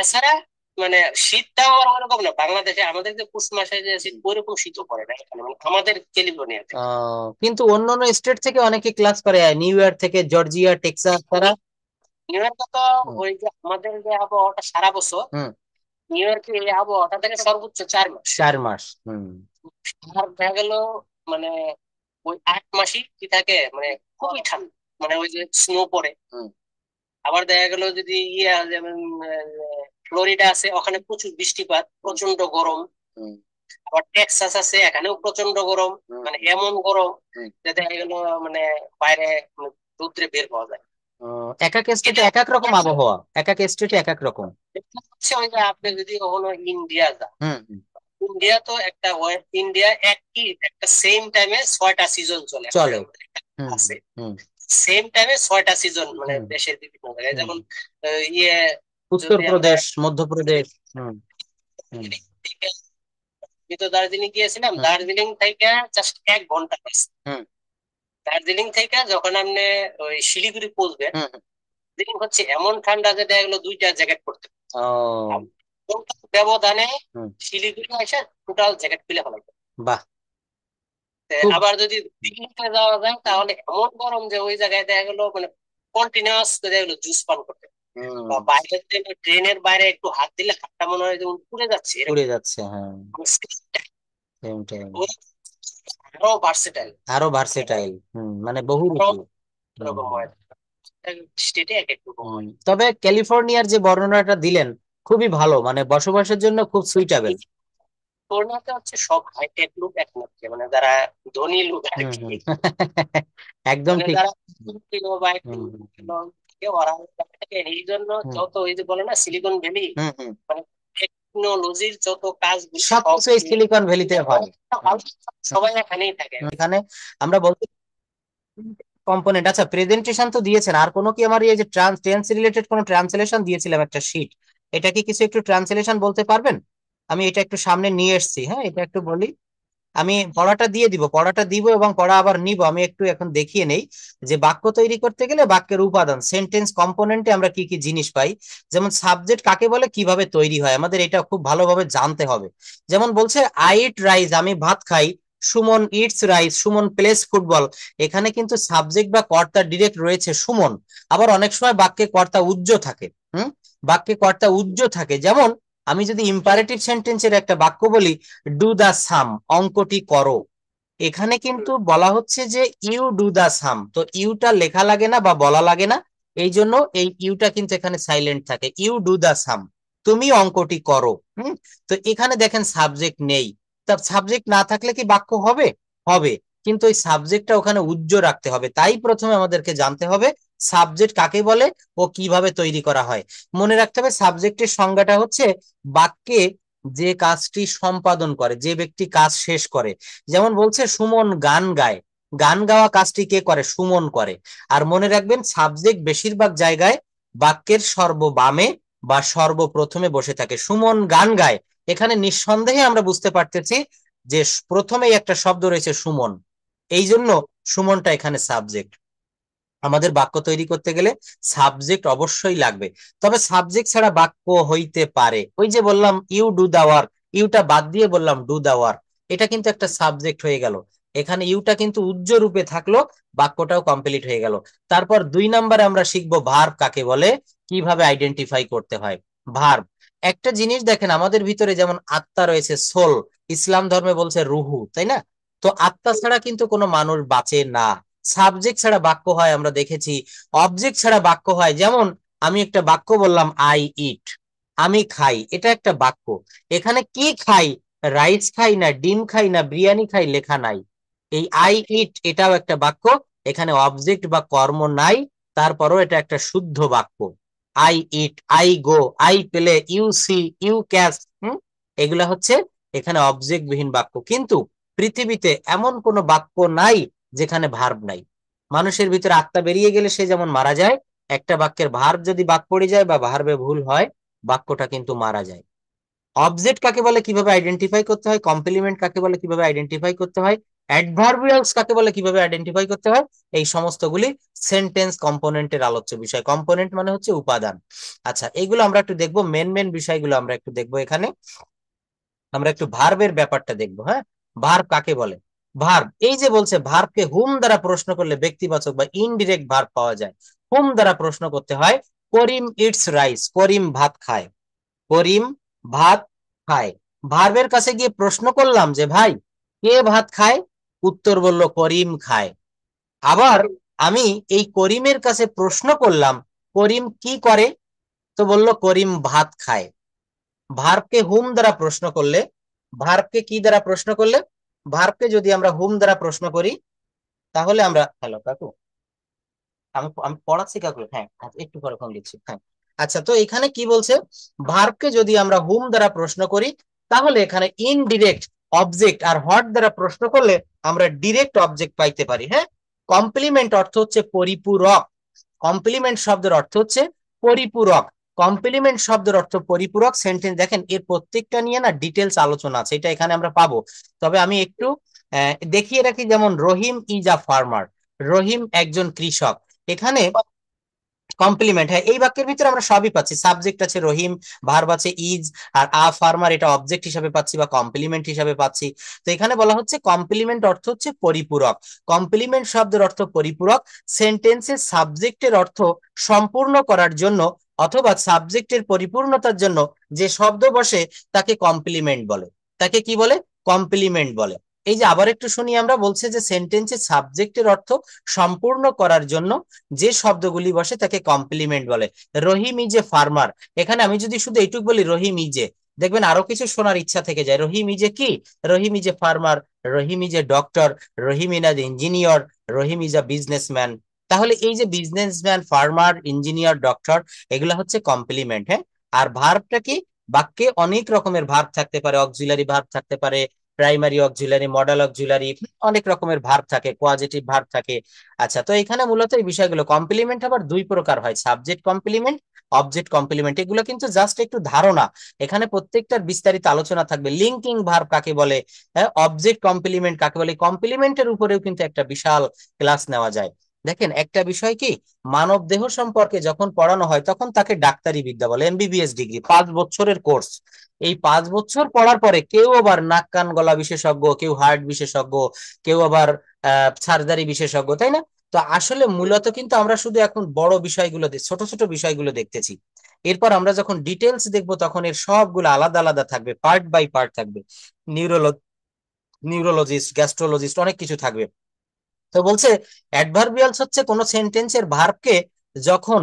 [SPEAKER 2] এছাড়া শীতটাও আমার ওরকম না, বাংলাদেশে আমাদের যে পুষ মাসে যে শীত ওইরকম শীতও পড়ে না এখানে, আমাদের ক্যালিফোর্নিয়াতে।
[SPEAKER 1] কিন্তু অন্যান্য স্টেট থেকে অনেকে ক্লাস করে, নিউ ইয়র্ক থেকে, জর্জিয়া, টেক্সাস, তারা
[SPEAKER 2] নিউ ইয়র্কে তো ওই যে আমাদের যে আবহাওয়াটা সারা বছর, নিউ ইয়র্কে এই আবহাওয়াটা থাকে সর্বোচ্চ 4 মাস।
[SPEAKER 1] 4 মাস।
[SPEAKER 2] আর দেখা গেল ওই 8 মাসই কি থাকে খুবই ঠান্ডা, ওই যে স্নো পড়ে। আবার দেখা গেল যদি যেমন ফ্লোরিডা আছে, ওখানে প্রচুর বৃষ্টিপাত, প্রচন্ড গরম। আবার টেক্সাস আছে, এখানেও প্রচন্ড গরম, এমন গরম যে দেখা গেল বাইরে রৌদ্রে বের হওয়া যায়।
[SPEAKER 1] এক এক স্টেটে এক এক রকম আবহাওয়া, এক এক স্টেটে এক এক রকম।
[SPEAKER 2] হচ্ছে ওই যে আপনি যদি কখনো ইন্ডিয়া যান, ইন্ডিয়া তো ইন্ডিয়া একটা সেম টাইমে 6টা সিজন চলে আছে, সেম টাইমে 6টা সিজন দেশের বিভিন্ন জায়গায়, যেমন
[SPEAKER 1] উত্তরপ্রদেশ, মধ্যপ্রদেশ।
[SPEAKER 2] আমি তো দার্জিলিং গিয়েছিলাম, দার্জিলিং থেকে জাস্ট 1 ঘন্টা গেছে। দার্জিলিং থেকে যখন আপনি ওই শিলিগুড়ি পৌঁছবেন, দার্জিলিং হচ্ছে এমন ঠান্ডা যে দেখা গেলো 2টা জ্যাকেট পরতে ব্যবধানে শিলিগুড়ি এসে টোটাল জ্যাকেট খুলে ফেলাইতে।
[SPEAKER 1] বাহ।
[SPEAKER 2] আবার যদি দিল্লিতে যাওয়া যায় তাহলে এমন গরম যে ওই জায়গায় দেখা গেলো কন্টিনিউয়াস দেখা গেলো জুস পান করতে, বা বাইরে ট্রেনের বাইরে একটু হাত দিলে হাতটা মনে হয় যেমন পুড়ে যাচ্ছে।
[SPEAKER 1] আরো ভার্সেটাইল, বহু
[SPEAKER 2] স্টেটে এক একটু।
[SPEAKER 1] তবে ক্যালিফোর্নিয়ার যে বর্ণনাটা দিলেন খুবই ভালো, বসবাসের জন্য খুব সুইটেবল।
[SPEAKER 2] ক্যালিফোর্নিয়াতে হচ্ছে সব হাইটেক লোক একমাত্র, যারা ধনী লোক আর কি,
[SPEAKER 1] একদম ঠিক।
[SPEAKER 2] যারা এই জন্য যত ওই যে বলে না সিলিকন ভ্যালি, টেকনোলজির যত কাজ
[SPEAKER 1] সবকিছু সিলিকন ভ্যালিতে হয়,
[SPEAKER 2] সবাই এখানেই থাকে।
[SPEAKER 1] এখানে আমরা বলতে কম্পোনেন্ট। আচ্ছা, প্রেজেন্টেশন তো দিয়েছেন, আর কোনো কি আমার এই যে টেন্স রিলেটেড কোনো ট্রান্সলেশন দিয়েছিলাম একটা শীট, এটা কি কিছু একটু ট্রান্সলেশন বলতে পারবেন? আমি এটা একটু সামনে নিয়ে এসেছি, হ্যাঁ এটা একটু বলি। আমি পড়াটা দিব এবং পড়া আবার নিব। আমি একটু এখন দেখিয়ে নেই যে বাক্য তৈরি করতে গেলে বাক্যের উপাদান, সেন্টেন্স কম্পোনেন্টে আমরা কি কি জিনিস পাই, যেমন সাবজেক্ট কাকে বলে, কিভাবে তৈরি হয়, আমাদের এটা খুব ভালোভাবে জানতে হবে। যেমন বলছে আই ইট রাইস, আমি ভাত খাই, Suman eats rice, Suman plays football. এখানে কিন্তু সাবজেক্ট বা কর্তা ডিরেক্ট রয়েছে সুমন। আবার অনেক সময় বাক্যে কর্তা উজ্জ থাকে, বাক্যে কর্তা উজ্জ থাকে। যেমন আমি যদি ইম্পারেটিভ সেন্টেন্সের একটা বাক্য বলি, ডু দা সাম, অঙ্কটি করো, এখানে কিন্তু বলা হচ্ছে যে ইউ ডু দা সাম, তো ইউটা লেখা লাগে না বা বলা লাগে না, এই জন্য এই ইউটা কিন্তু এখানে সাইলেন্ট থাকে। ইউ ডু দা সাম, তুমি অঙ্কটি করো। তো এখানে দেখেন সাবজেক্ট নেই, তা সাবজেক্ট না থাকলে কি বাক্য হবে? হবে, কিন্তু ওই সাবজেক্টটা ওখানে উজ্জ্ব রাখতে হবে। তাই প্রথমে আমাদেরকে জানতে হবে সাবজেক্ট কাকে বলে ও কিভাবে তৈরি করা হয়। মনে রাখতে হবে সাবজেক্টের সংজ্ঞাটা হচ্ছে বাক্যে যে কাজটি সম্পাদন করে, যে ব্যক্তি কাজ শেষ করে। যেমন বলছে সুমন গান গায়, গান গাওয়া কাজটি কে করে? সুমন করে। আর মনে রাখবেন সাবজেক্ট বেশিরভাগ জায়গায় বাক্যের সর্ববামে বা সর্বপ্রথমে বসে থাকে। সুমন গান গায়, এখানে নিঃসন্দেহে আমরা বুঝতে পারতেছি যে প্রথমেই একটা শব্দ রয়েছে সুমন, এই জন্য সুমনটা এখানে সাবজেক্ট। আমাদের বাক্য তৈরি করতে গেলে সাবজেক্ট অবশ্যই লাগবে, তবে সাবজেক্ট ছাড়া বাক্য হইতে পারে। ওই যে বললাম ইউ ডু দা ওয়ার্ক, ইউটা বাদ দিয়ে বললাম ডু দা ওয়ার্ক, এটা কিন্তু একটা সাবজেক্ট হয়ে গেল, এখানে ইউটা কিন্তু উজ্জ্ব রূপে থাকলো, বাক্যটাও কমপ্লিট হয়ে গেল। তারপর 2 নম্বরে আমরা শিখবো ভার্ব কাকে বলে, কিভাবে আইডেন্টিফাই করতে হয় ভার্ব। একটা জিনিস দেখেন, আমাদের ভিতরে যেমন আত্মা রয়েছে, সোল, ইসলাম ধর্মে বলছে রুহু, তাই না? তো আত্মা ছাড়া কিন্তু কোনো মানুষ বাঁচে না। সাবজেক্ট ছাড়া বাক্য হয় আমরা দেখেছি, অবজেক্ট ছাড়া বাক্য হয়। যেমন আমি একটা বাক্য বললাম আই ইট, আমি খাই, এটা একটা বাক্য। এখানে কি খাই, রাইস খাই না ডিম খাই না বিরিয়ানি খাই লেখা নাই। এই আই ইট এটাও একটা বাক্য, এখানে অবজেক্ট বা কর্ম নাই, তারপরও এটা একটা শুদ্ধ বাক্য। I eat, I go, I play, you see, you catch, এগুলা হচ্ছে এখানে অবজেক্ট বিহীন বাক্য। কিন্তু পৃথিবীতে এমন কোনো বাক্য নাই যেখানে ভার্ব নাই। মানুষের ভিতরে আত্মা বেরিয়ে গেলে সে যেমন মারা যায়, একটা বাক্যের ভার্ব যদি বাদ পড়ে যায় বা ভার্বে ভুল হয়, বাক্যটা কিন্তু মারা যায়। অবজেক্ট কাকে বলে কিভাবে আইডেন্টিফাই করতে হয়, কমপ্লিমেন্ট কাকে বলে কিভাবে আইডেন্টিফাই করতে হয়, অ্যাডভার্বিয়ালস কাকে বলে কিভাবে আইডেন্টিফাই করতে হয়, এই সমস্তগুলি সেন্টেন্স কম্পোনেন্টের আলোচ্য বিষয়। কম্পোনেন্ট মানে হচ্ছে উপাদান। আচ্ছা, এইগুলো আমরা একটু দেখবো, মেন মেন বিষয়গুলো আমরা একটু দেখবো। এখানে আমরা একটু ভার্বের ব্যাপারটা দেখবো। হ্যাঁ, ভার্ব কাকে বলে। ভার্ব, এই যে বলছে ভার্বকে হুম দ্বারা প্রশ্ন করলে ব্যক্তিবাচক বা ইনডিরেক্ট ভার্ব পাওয়া যায়। হুম দ্বারা প্রশ্ন করতে হয়, করিম ইটস রাইস, করিম ভাত খায়, করিম ভাত খায়। ভার্বের কাছে গিয়ে প্রশ্ন করলাম যে ভাই কে ভাত খায়, উত্তর বলল করিম খায়। আবার আমি এই করিমের কাছে প্রশ্ন করলাম করিম কি করে, তো বলল করিম ভাত খায়। ভার্বকে হুম দ্বারা প্রশ্ন করলে, ভার্বকে কি দ্বারা প্রশ্ন করলে, ভার্বকে যদি আমরা হুম দ্বারা প্রশ্ন করি, তাহলে আমরা, হ্যালো কাকু, আমি আমি পড়াচ্ছি কাকু, হ্যাঁ একটু পরে ফোন দিচ্ছি, হ্যাঁ। আচ্ছা, তো এখানে কি বলছে, ভার্বকে যদি আমরা হুম দ্বারা প্রশ্ন করি, তাহলে এখানে ইনডিরেক্ট অবজেক্ট, আর হট দ্বারা প্রশ্ন করলে আমরা ডিরেক্ট অবজেক্ট পাইতে পারি। হ্যাঁ, কমপ্লিমেন্ট অর্থ হচ্ছে পরিপূরক, কমপ্লিমেন্ট শব্দের অর্থ হচ্ছে পরিপূরক, কমপ্লিমেন্ট শব্দের অর্থ পরিপূরক। সেন্টেন্স দেখেন এর প্রত্যেকটা নিয়ে না ডিটেলস আলোচনা আছে, এটা এখানে আমরা পাবো। তবে আমি একটু দেখিয়ে রাখি, যেমন রহিম ইজ আ ফার্মার, রহিম একজন কৃষক। এখানে কমপ্লিমেন্ট, হ্যাঁ এই বাক্যের ভিতরে আমরা সবই পাচ্ছি, সাবজেক্ট আছে রহিম, ভার্ব আছে ইজ, আর আ ফার্মার এটা অবজেক্ট হিসাবে পাচ্ছি বা কমপ্লিমেন্ট হিসাবে পাচ্ছি। তো এখানে বলা হচ্ছে কমপ্লিমেন্ট অর্থ হচ্ছে পরিপূরক, কমপ্লিমেন্ট শব্দের অর্থ পরিপূরক। সেন্টেন্সের সাবজেক্টের অর্থ সম্পূর্ণ করার জন্য অথবা সাবজেক্টের পরিপূর্ণতার জন্য যে শব্দ বসে তাকে কমপ্লিমেন্ট বলে, তাকে কি বলে, কমপ্লিমেন্ট বলে। এই যে আবার একটু শুনি, আমরা বলছে যে সেন্টেন্সের সাবজেক্টের অর্থ সম্পূর্ণ করার জন্য যে শব্দগুলি বসে তাকে কমপ্লিমেন্ট বলে। রহিম ইজ এ ফার্মার, এখানে আমি যদি শুধু এইটুক বলি রহিম ইজ এ, দেখবেন আরো কিছু শোনার ইচ্ছা থেকে যায়। রহিম ইজ এ কি, Rahim is a farmer, Rahim is a doctor, Rahim is engineer, Rahim is a businessman. তাহলে এই যে বিজনেসম্যান, ফার্মার, ইঞ্জিনিয়ার, ডক্টর, এগুলা হচ্ছে কমপ্লিমেন্ট। হ্যাঁ, আর ভার্বটা কি, বাক্যে অনেক রকমের ভার্ব থাকতে পারে, অক্সিলারি ভার্ব থাকতে পারে, প্রাইমারি অক্সিলারি, মডাল অক্সিলারি, অনেক রকমের ভার্ব থাকে, কোয়াজেটিভ ভার্ব থাকে। আচ্ছা, তো এখানে মূলত এই বিষয়গুলো, কমপ্লিমেন্ট আবার দুই প্রকার হয়, সাবজেক্ট কমপ্লিমেন্ট, অবজেক্ট কমপ্লিমেন্ট। এগুলো কিন্তু জাস্ট একটু ধারণা, এখানে প্রত্যেকটার বিস্তারিত আলোচনা থাকবে। লিঙ্কিং ভার্ব কাকে বলে, হ্যাঁ অবজেক্ট কমপ্লিমেন্ট কাকে বলে, কমপ্লিমেন্টের উপরেও কিন্তু একটা বিশাল ক্লাস নেওয়া যায়। দেখেন একটা বিষয় কি, মানব দেহ সম্পর্কে যখন পড়ানো হয় তখন তাকে ডাক্তারি বিদ্যা বলে, এমবিবিএস ডিগ্রি 5 বছরের কোর্স। এই 5 বছর পড়ার পরে কেউ আবার নাক কান গলা বিশেষজ্ঞ, কেউ হার্ট বিশেষজ্ঞ, কেউ আবার সার্জারি বিশেষজ্ঞ, তাই না? তো আসলে মূলত কিন্তু আমরা শুধু এখন বড় বিষয়গুলো, ছোট ছোট বিষয়গুলো দেখতেছি। এরপর আমরা যখন ডিটেলস দেখবো তখন এর সবগুলো আলাদা আলাদা থাকবে, পার্ট বাই পার্ট থাকবে, নিউরোলজিস্ট, গ্যাস্ট্রোলজিস্ট, অনেক কিছু থাকবে। তো বলছে অ্যাডভার্বিয়ালস হচ্ছে কোন সেন্টেন্সের ভার্বকে যখন,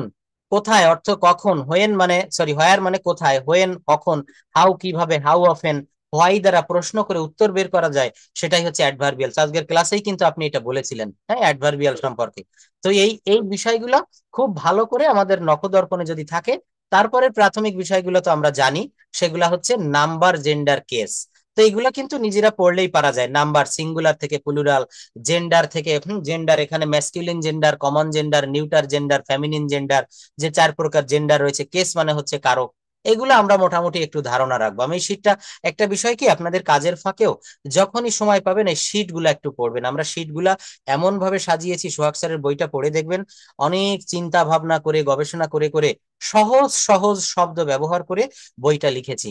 [SPEAKER 1] কোথায় অর্থ কখন, হোয়েন মানে সরি হোয়ার মানে কোথায়, হোয়েন কখন, হাউ কিভাবে, হাউ অফেন, হোয়াই দ্বারা প্রশ্ন করে উত্তর বের করা যায়, সেটাই হচ্ছে অ্যাডভার্বিয়ালস। আজকের ক্লাসেই কিন্তু আপনি এটা বলেছিলেন, হ্যাঁ অ্যাডভার্বিয়াল সম্পর্কে। তো এই এই বিষয়গুলো খুব ভালো করে আমাদের নখদর্পণে যদি থাকে, তারপরে প্রাথমিক বিষয়গুলো তো আমরা জানি, সেগুলা হচ্ছে নাম্বার, জেন্ডার, কেস। তো এইগুলা কিন্তু নিজেরা পড়লেই পারা যায়, নাম্বার সিঙ্গুলার থেকে প্লুরাল, জেন্ডার থেকে, জেন্ডার এখানে masculine gender, common gender, neuter gender, feminine gender, যে 4 প্রকার জেন্ডার রয়েছে। কেস মানে হচ্ছে কারক, এগুলো আমরা মোটামুটি একটু ধারণা রাখবো। আমি এই শীটটা, একটা বিষয় কি, আপনাদের কাজের ফাঁকেও যখনই সময় পাবেন এই শীটগুলো একটু পড়বেন। আমরা শীটগুলা এমন ভাবে সাজিয়েছি, সোহাগ স্যারের বইটা পড়ে দেখবেন, অনেক চিন্তা ভাবনা করে গবেষণা করে করে সহজ সহজ শব্দ ব্যবহার করে বইটা লিখেছি।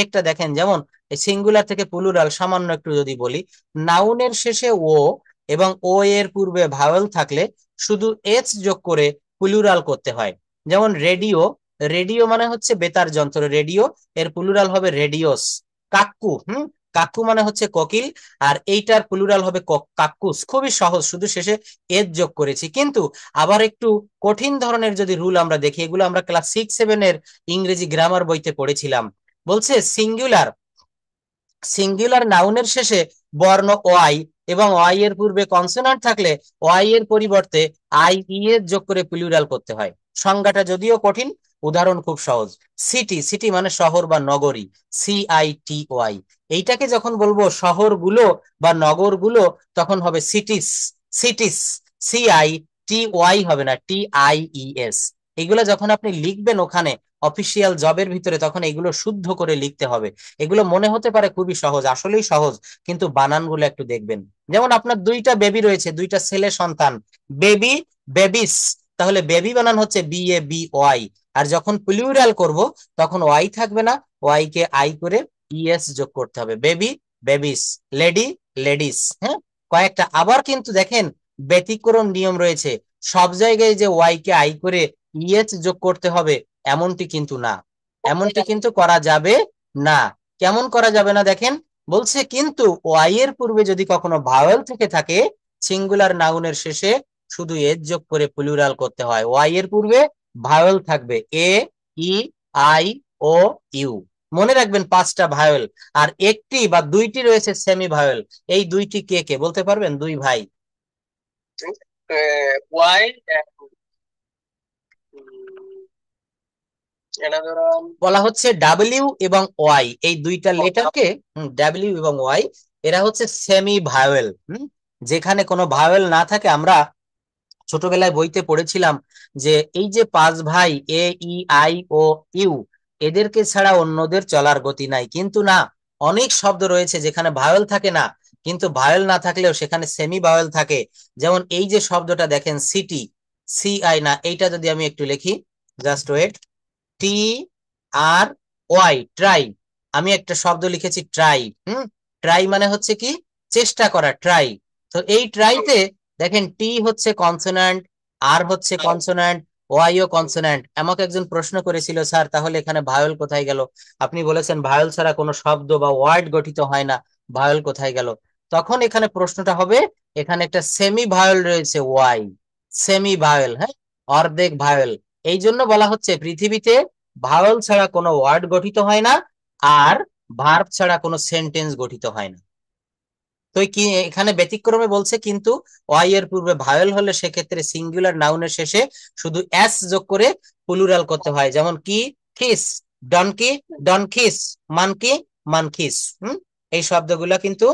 [SPEAKER 1] একটা দেখেন, যেমন সিঙ্গুলার থেকে প্লুরাল সামান্য একটু যদি বলি, নাউনের শেষে ও এবং ও এর পূর্বে ভাওয়েল থাকলে শুধু এচ যোগ করে প্লুরাল করতে হয়। যেমন রেডিও, রেডিও মানে হচ্ছে বেতার যন্ত্র, রেডিও এর প্লুরাল হবে রেডিওস। কাক্কু, কাক্কু মানে হচ্ছে কোকিল, আর এইটার প্লুরাল হবে কাক্কুস। খুবই সহজ, শুধু শেষে এজ যোগ করেছি। কিন্তু আবার একটু কঠিন ধরনের যদি রুল আমরা দেখি, এগুলো আমরা ক্লাস 6-7 এর ইংরেজি গ্রামার বইতে পড়েছিলাম। বলছে সিঙ্গুলার, সিঙ্গুলার নাউনের শেষে বর্ণ ওয়াই এবং ওয়াই এর পূর্বে কনসোনান্ট থাকলে ওয়াই এর পরিবর্তে আই ই এর যোগ করে প্লুরাল করতে হয়। সংজ্ঞাটা যদিও কঠিন, উদাহরণ খুব সহজ। সিটি, সিটি মানে শহর বা নগরী, CITY। এইটাকে যখন বলবো শহরগুলো বা নগরগুলো, তখন হবে সিটিস, সিটিস। CITY হবে না, TIES। এগুলো যখন আপনি লিখবেন ওখানে অফিসিয়াল জবের ভিতরে, তখন এগুলো শুদ্ধ করে লিখতে হবে। এগুলো মনে হতে পারে খুবই সহজ, আসলেই সহজ, কিন্তু বানানগুলো একটু দেখবেন। যেমন আপনার দুইটা বেবি রয়েছে, দুইটা ছেলে সন্তান, বেবি, বেবিস, তাহলে বেবি বানান হচ্ছে BABY। আর যখন প্লুরাল করব তখন ওয়াই থাকবে না, ওয়াই কে আই করে ES যোগ করতে হবে, বেবি, বেবিস, লেডি, লেডিস। হ্যাঁ, কয়েকটা আবার কিন্তু দেখেন ব্যতিক্রম নিয়ম রয়েছে, সব জায়গায় যে ওয়াই কে আই করে ES যোগ করতে হবে এমনটি কিন্তু না, এমনটি কিন্তু করা যাবে না। কেমন করা যাবে না দেখেন, বলছে কিন্তু ওয়াই এর পূর্বে যদি কখনো ভাওয়েল থেকে থাকে, সিঙ্গুলার নাউনের শেষে শুধু এজ যোগ করে প্লুরাল করতে হয়। ওয়াই এর পূর্বে ভাওয়েল থাকবে, A, E, I, O, U। মনে রাখবেন 5টা ভাওয়েল, আর একটি বা দুইটি রয়েছে সেমি ভাওয়েল। এই দুইটি কে কে বলতে পারবেন? দুই ভাই।
[SPEAKER 2] ওয়াই,
[SPEAKER 1] বলা হচ্ছে ডাব্লিউ এবং ওয়াই, এই দুইটা লেটারকে, ডাব্লিউ এবং ওয়াই, এরা হচ্ছে সেমি ভাওয়েল। যেখানে কোনো ভাওয়েল না থাকে, আমরা ছোটবেলায় বইতে পড়েছিলাম যে এই যে 5 ভাই A, E, I, O, U, এদেরকে ছাড়া অন্যদের চলার গতি নাই। কিন্তু না, অনেক শব্দ রয়েছে যেখানে ভাওয়েল থাকে না, কিন্তু ভাওয়েল না থাকলেও সেখানে সেমি ভাওয়েল থাকে। যেমন এই যে শব্দটা দেখেন সিটি, CI না, এইটা যদি আমি একটু লিখি, জাস্ট ওয়েট, TRY, ট্রাই। আমি একটা শব্দ লিখেছি ট্রাই। ট্রাই মানে হচ্ছে কি, চেষ্টা করা, ট্রাই। তো এই ট্রাইতে দেখেন টি হচ্ছে কনসোনান্ট, আর হচ্ছে কনসোনান্ট, ওয়াই ও কনসোনান্ট। আমাকে একজন প্রশ্ন করেছিল, স্যার তাহলে এখানে ভাওয়েল কোথায় গেল? আপনি বলেছেন ভাওয়েল ছাড়া কোনো শব্দ বা ওয়ার্ড গঠিত হয় না, ভাওয়েল কোথায় গেল? তখন এখানে প্রশ্নটা হবে, এখানে একটা সেমি ভাওয়েল রয়েছে, ওয়াই, সেমি ভাওয়েল, হ্যাঁ, অর্ধেক ভাওয়েল। এই জন্য বলা হচ্ছে পৃথিবীতে ভাওয়েল ছাড়া কোনো ওয়ার্ড গঠিত হয় না, আর ভার্ব ছাড়া কোনো সেন্টেন্স গঠিত হয় না। তো কি এখানে ব্যতিক্রমে বলছে, কিন্তু ওয়াই এর পূর্বে ভাওয়েল হলে সেক্ষেত্রে সিঙ্গুলার নাউনের শেষে শুধু এস যোগ করে প্লুরাল করতে হয়। যেমন কি, খিস, ডনকি, ডনখিস, মানকি, মানখিস। এই শব্দগুলা কিন্তু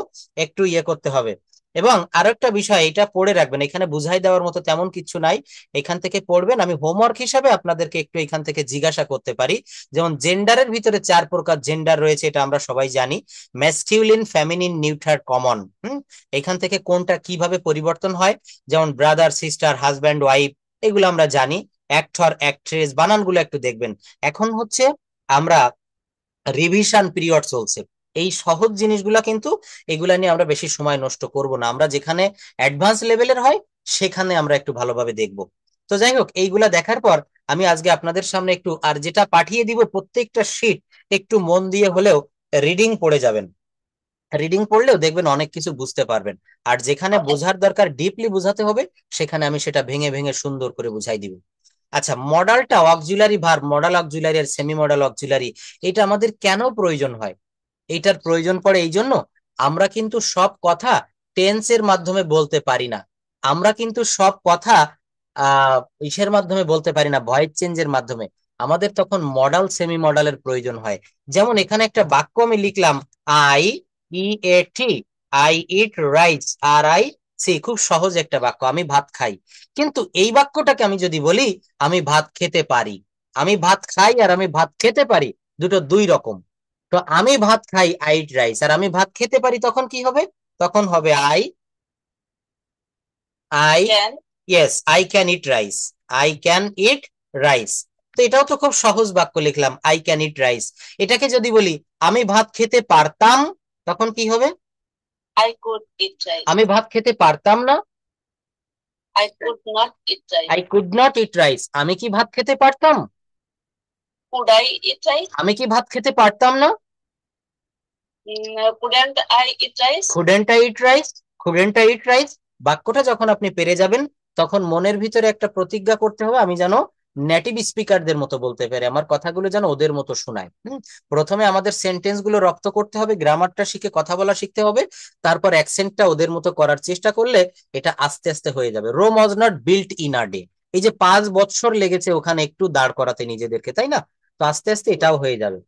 [SPEAKER 1] একটু ইয়ে করতে হবে। এবং আরো একটা বিষয়, এটা পড়ে রাখবেন, এখানে বুঝাই দেওয়ার মতো তেমন কিছু নাই, এখান থেকে পড়বেন। আমি হোমওয়ার্ক হিসাবে আপনাদেরকে একটু এখান থেকে জিজ্ঞাসা করতে পারি। যেমন জেন্ডারের ভিতরে 4 প্রকার জেন্ডার রয়েছে, এটা আমরা সবাই জানি, ম্যাসকিউলিন, ফেমিনিন, নিউট্রাল, কমন। এখান থেকে কোনটা কিভাবে পরিবর্তন হয়, যেমন ব্রাদার, সিস্টার, হাজব্যান্ড, ওয়াইফ, এগুলো আমরা জানি। অ্যাক্টর, অ্যাক্ট্রেস, বানানগুলো একটু দেখবেন। এখন হচ্ছে আমরা রিভিশন পিরিয়ড চলছে, এই সহজ জিনিসগুলা কিন্তু, এগুলা নিয়ে আমরা বেশি সময় নষ্ট করব না, আমরা যেখানে অ্যাডভান্স লেভেলের হয় সেখানে আমরা একটু ভালোভাবে দেখব। তো যাই হোক, এইগুলা দেখার পর আমি আজকে আপনাদের সামনে একটু, আর যেটা পাঠিয়ে দিব প্রত্যেকটা শীট একটু মন দিয়ে হলেও রিডিং পড়ে যাবেন। রিডিং পড়লেও দেখবেন অনেক কিছু বুঝতে পারবেন। আর যেখানে বোঝার দরকার, ডিপলি বোঝাতে হবে, সেখানে আমি সেটা ভেঙে ভেঙে সুন্দর করে বুঝাই দিব। আচ্ছা, মডালটা অক্সিলারি ভার্ব, মডাল অক্সিলারি আর সেমি মডাল অক্সিলারি, এটা আমাদের কেন প্রয়োজন হয়? এইটার প্রয়োজন পড়ে এই জন্য, আমরা কিন্তু সব কথা টেন্সের মাধ্যমে বলতে পারি না, আমরা কিন্তু সব কথা ইসের মাধ্যমে বলতে পারি না, ভয়েস চেঞ্জের মাধ্যমে। আমাদের তখন মডাল, সেমি মডালের প্রয়োজন হয়। যেমন এখানে একটা বাক্য আমি লিখলাম, I, E, A, T, I eat rice, R, I, C, খুব সহজ একটা বাক্য, আমি ভাত খাই। কিন্তু এই বাক্যটাকে আমি যদি বলি আমি ভাত খেতে পারি, আমি ভাত খাই আর আমি ভাত খেতে পারি, দুটো দুই রকম। তো আমি ভাত খাই, আই ইট রাইস, আর আমি ভাত খেতে পারি তখন কি হবে? তখন হবে I I
[SPEAKER 3] Can.
[SPEAKER 1] Yes, I can eat rice. I can eat rice. তো এটাও তো খুব সহজ বাক্য লিখলাম, আই ক্যান ইট রাইস। এটাকে যদি বলি আমি ভাত খেতে পারতাম, তখন কি হবে?
[SPEAKER 3] I could eat rice.
[SPEAKER 1] আমি ভাত খেতে পারতাম না,
[SPEAKER 3] I could not eat rice.
[SPEAKER 1] I could not eat rice. আমি কি ভাত খেতে পারতাম?
[SPEAKER 3] Could I eat rice?
[SPEAKER 1] আমি কি ভাত খেতে পারতাম না?
[SPEAKER 3] Couldn't I eat rice?
[SPEAKER 1] Couldn't I eat rice, couldn't I eat rice. বাক্যটা যখন আপনি পেরে যাবেন, তখন মনের ভিতরে একটা প্রতিজ্ঞা করতে হবে, আমি যেন নেটিভ স্পিকারদের মতো বলতে পারি, আমার কথাগুলো যেন ওদের মতো শোনায়। প্রথমে আমাদের সেন্টেন্স গুলো রপ্ত করতে হবে, গ্রামারটা শিখে কথা বলা শিখতে হবে, তারপর অ্যাকসেন্টটা ওদের মতো করার চেষ্টা করলে এটা আস্তে আস্তে হয়ে যাবে। Rome was not built in a day. এই যে 5 বছর লেগেছে ওখানে একটু দাঁড় করাতে নিজেদেরকে, তাই না? তো আস্তে আস্তে এটাও হয়ে যাবে।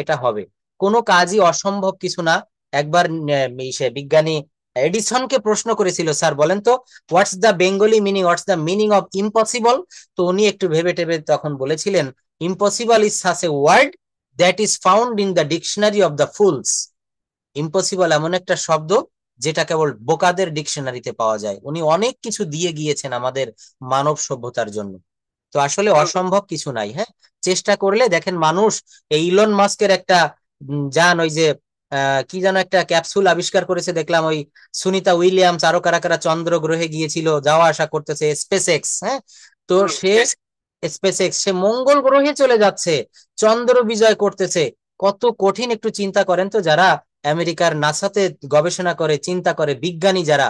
[SPEAKER 1] এটা হবে। কোনো কাজই অসম্ভব কিছু না। একবার বিজ্ঞানী এডিসনকে প্রশ্ন করেছিল, স্যার বলেন তো what's the Bengali meaning, what's the meaning of impossible? তো উনি একটু ভেবে টেবে তখন বলেছিলেন, impossible is such a word that is found in the dictionary of the fools. Impossible এমন একটা শব্দ যেটা কেবল বোকাদের ডিকশনারিতে পাওয়া যায়। উনি অনেক কিছু দিয়ে গিয়েছেন আমাদের মানব সভ্যতার জন্য। তো আসলে অসম্ভব কিছু নাই। হ্যাঁ, চেষ্টা করলে দেখেন, মানুষ এই ইলন মাস্কের একটা যান, ওই যে কি যেন একটা ক্যাপসুল আবিষ্কার করেছে দেখলাম, ওই সুনিতা উইলিয়ামস, আরো কারা কারা চন্দ্র গ্রহে গিয়েছিল, যাওয়া আসা করতেছে, স্পেস এক্স। হ্যাঁ, তো স্পেস এক্স সে মঙ্গল গ্রহে চলে যাচ্ছে, চন্দ্র বিজয় করতেছে। কত কঠিন একটু চিন্তা করেন তো, যারা আমেরিকার নাসাতে গবেষণা করে, চিন্তা করে, বিজ্ঞানী যারা,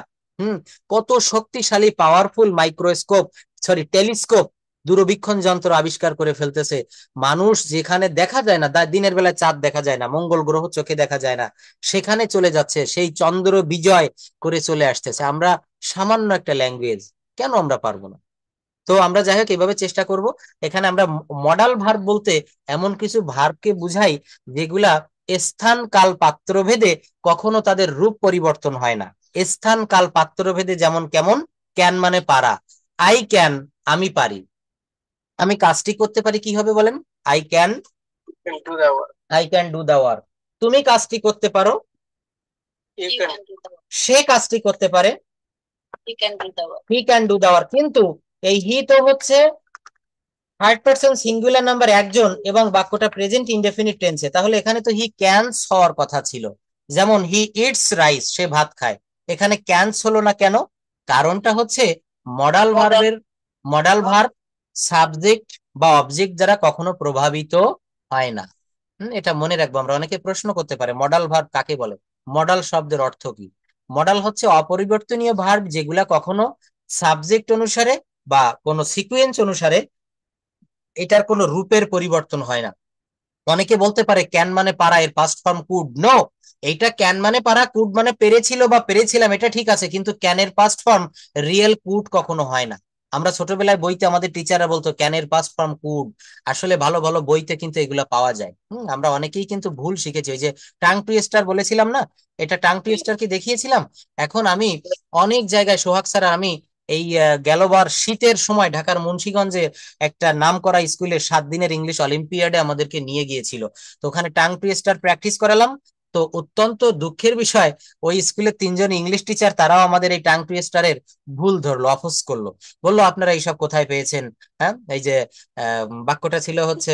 [SPEAKER 1] কত শক্তিশালী পাওয়ারফুল মাইক্রোস্কোপ, সরি টেলিস্কোপ, দূরবীক্ষণ যন্ত্র আবিষ্কার করে ফেলতেছে। মানুষ যেখানে দেখা যায় না, দিনের বেলায় চাঁদ দেখা যায় না, মঙ্গল গ্রহ চোখে দেখা যায় না, সেখানে চলে যাচ্ছে, সেই চন্দ্র বিজয় করে চলে আসতেছে। আমরা সামান্য একটা ল্যাঙ্গুয়েজ, কেন আমরা পারবো না? তো আমরা যাই হোক এভাবে চেষ্টা করব। এখানে আমরা মডাল ভার্ব বলতে এমন কিছু ভার্বকে বুঝাই যেগুলা স্থান কাল পাত্র ভেদে কখনো তাদের রূপ পরিবর্তন হয় না। স্থান কাল পাত্র ভেদে যেমন কেমন, ক্যান মানে পারা, আই ক্যান আমি পারি, আমি কাজটি করতে পারি, কি হবে বলেন? I can
[SPEAKER 2] do the work.
[SPEAKER 1] I can do the work. তুমি কাজটি করতে পারো,
[SPEAKER 2] You
[SPEAKER 3] You
[SPEAKER 2] can.
[SPEAKER 3] can do the work.
[SPEAKER 1] সে কাজটি করতে পারে,
[SPEAKER 3] He can do the work.
[SPEAKER 1] He can do the work. কিন্তু এই হি তো হচ্ছে থার্ড পারসন সিঙ্গুলার নাম্বার একজন, এবং বাক্যটা প্রেজেন্ট ইনডেফিনিট টেন্সে, তাহলে এখানে তো হি ক্যানস হওয়ার কথা ছিল। যেমন হি ইটস রাইস, সে ভাত খায়। এখানে ক্যানস হলো না কেন? কারণটা হচ্ছে মডাল ভার্ব সাবজেক্ট বা অবজেক্ট দ্বারা কখনো প্রভাবিত হয় না। এটা মনে রাখবো আমরা। অনেকে প্রশ্ন করতে পারে মডাল ভার্ব কাকে বলে, মডাল শব্দের অর্থ কি? মডাল হচ্ছে অপরিবর্তনীয় ভার্ব যেগুলা কখনো সাবজেক্ট অনুসারে বা কোনো সিকুয়েন্স অনুসারে এটার কোনো রূপের পরিবর্তন হয় না। অনেকে বলতে পারে ক্যান মানে পারা, এর পাস্ট ফর্ম কুড। নো, এইটা ক্যান মানে পারা, কুড মানে পেরেছিল বা পেরেছিলাম, এটা ঠিক আছে, কিন্তু ক্যানের পাস্ট ফর্ম রিয়েল কুড কখনো হয় না। আমরা ছোটবেলায় বইতে আমাদের টিচাররা বলতো ক্যানের পাস্ট ফর্ম কুড। আসলে ভালো ভালো বইতে কিন্তু এগুলা পাওয়া যায়। আমরা অনেকেই কিন্তু ভুল শিখেছি। ওই যে টাং টুইস্টার বলেছিলাম না, এটা টাং টুইস্টার কি দেখিয়েছিলাম। এখন আমি অনেক জায়গায়, সোহাগ স্যার আমি এই গেলবার শীতের সময় ঢাকার মুন্সিগঞ্জে একটা নামকরা স্কুলে 7 দিনের ইংলিশ অলিম্পিয়াডে আমাদেরকে নিয়ে গিয়েছিল। তো ওখানে টাং টুইস্টার প্র্যাকটিস করালাম। তো অত্যন্ত দুঃখের বিষয়, ওই স্কুলের 3জন ইংলিশ টিচার তারাও আমাদের এই টাং টুইস্টারের ভুল ধরলো, অফোস করলো, বললো আপনারা এইসব কোথায় পেয়েছেন। হ্যাঁ, এই যে বাক্যটা ছিল হচ্ছে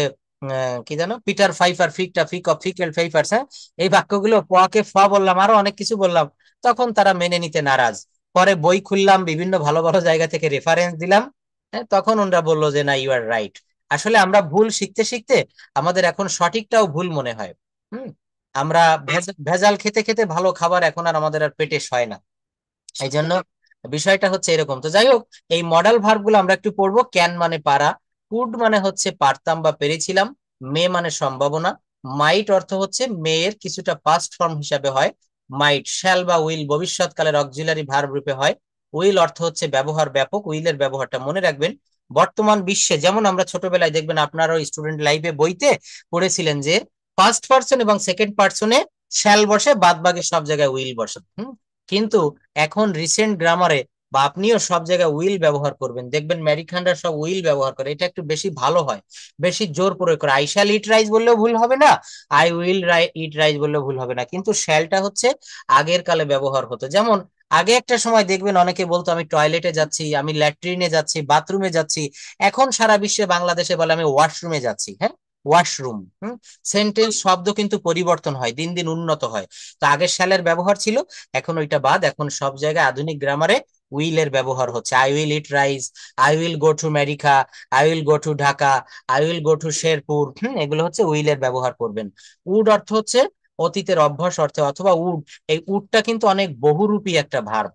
[SPEAKER 1] কি জানো, পিটার ফাইফার ফিকটা ফিক অফ ফিকেল ফাইফার্স। হ্যাঁ, এই বাক্যগুলো পকে ফ বললাম, আরো অনেক কিছু বললাম, তখন তারা মেনে নিতে নারাজ। পরে বই খুললাম, বিভিন্ন ভালো ভালো জায়গা থেকে রেফারেন্স দিলাম, হ্যাঁ, তখন ওনারা বললো যে না, ইউ আর রাইট। আসলে আমরা ভুল শিখতে শিখতে আমাদের এখন সঠিকটাও ভুল মনে হয়। হুম, আমরা ভেজাল খেতে খেতে ভালো খাবার এখন আর আমাদের আর পেটে সয় না। এই জন্য বিষয়টা হচ্ছে এরকম। তো যাই হোক, এই মডাল ভার্ব গুলো আমরা একটু পড়বো। ক্যান মানে পারা, কুড মানে হচ্ছে পারতাম বা পেরেছিলাম, মে মানে সম্ভাবনা, মাইট অর্থ হচ্ছে মেয়ের কিছুটা পাস্ট ফর্ম হিসাবে হয়, মাইট শ্যাল বা উইল ভবিষ্যৎকালের অক্সিলারি ভার্ব রূপে হয়, উইল অর্থ হচ্ছে ব্যবহার ব্যাপক, উইলের ব্যবহারটা মনে রাখবেন। বর্তমান বিশ্বে যেমন আমরা ছোটবেলায় দেখবেন, আপনারও স্টুডেন্ট লাইফে বইতে পড়েছিলেন যে ফার্স্ট পার্সন এবং সেকেন্ড পার্সনে শ্যাল বসে, বাদ বাকি সব জায়গায় উইল বসে। কিন্তু এখন রিসেন্ট গ্রামারে বা আপনিও সব জায়গায় উইল ব্যবহার করবেন, দেখবেন আমেরিকানরা সব উইল ব্যবহার করে, এটা একটু বেশি ভালো হয়, বেশি জোর প্রয়োগ করে। আই শ্যাল ইট রাইস বললেও ভুল হবে না, আই উইল ইট রাইস বললেও ভুল হবে না, কিন্তু শ্যালটা হচ্ছে আগের কালে ব্যবহার হতো। যেমন আগে একটা সময় দেখবেন অনেকে বলতো আমি টয়লেটে যাচ্ছি, আমি ল্যাট্রিনে যাচ্ছি, বাথরুমে যাচ্ছি। এখন সারা বিশ্বে বাংলাদেশে বলে আমি ওয়াশরুমে যাচ্ছি। হ্যাঁ, ওয়াশরুম। সেন্টেন্স শব্দ কিন্তু পরিবর্তন হয়, দিন দিন উন্নত হয়। তো আগে শ্যালের ব্যবহার ছিল, এখন ওইটা বাদ, এখন সব জায়গায় আধুনিক গ্রামারে উইল এর ব্যবহার হচ্ছে। I will eat rice, I will go to America, I will go to Dhaka, I will go to Sherpur. এগুলো হচ্ছে উইল এর ব্যবহার করবেন। উড অর্থ হচ্ছে অতীতের অভ্যাস অর্থে, অথবা উড, এই উডটা কিন্তু অনেক বহুরূপী একটা ভার্ব।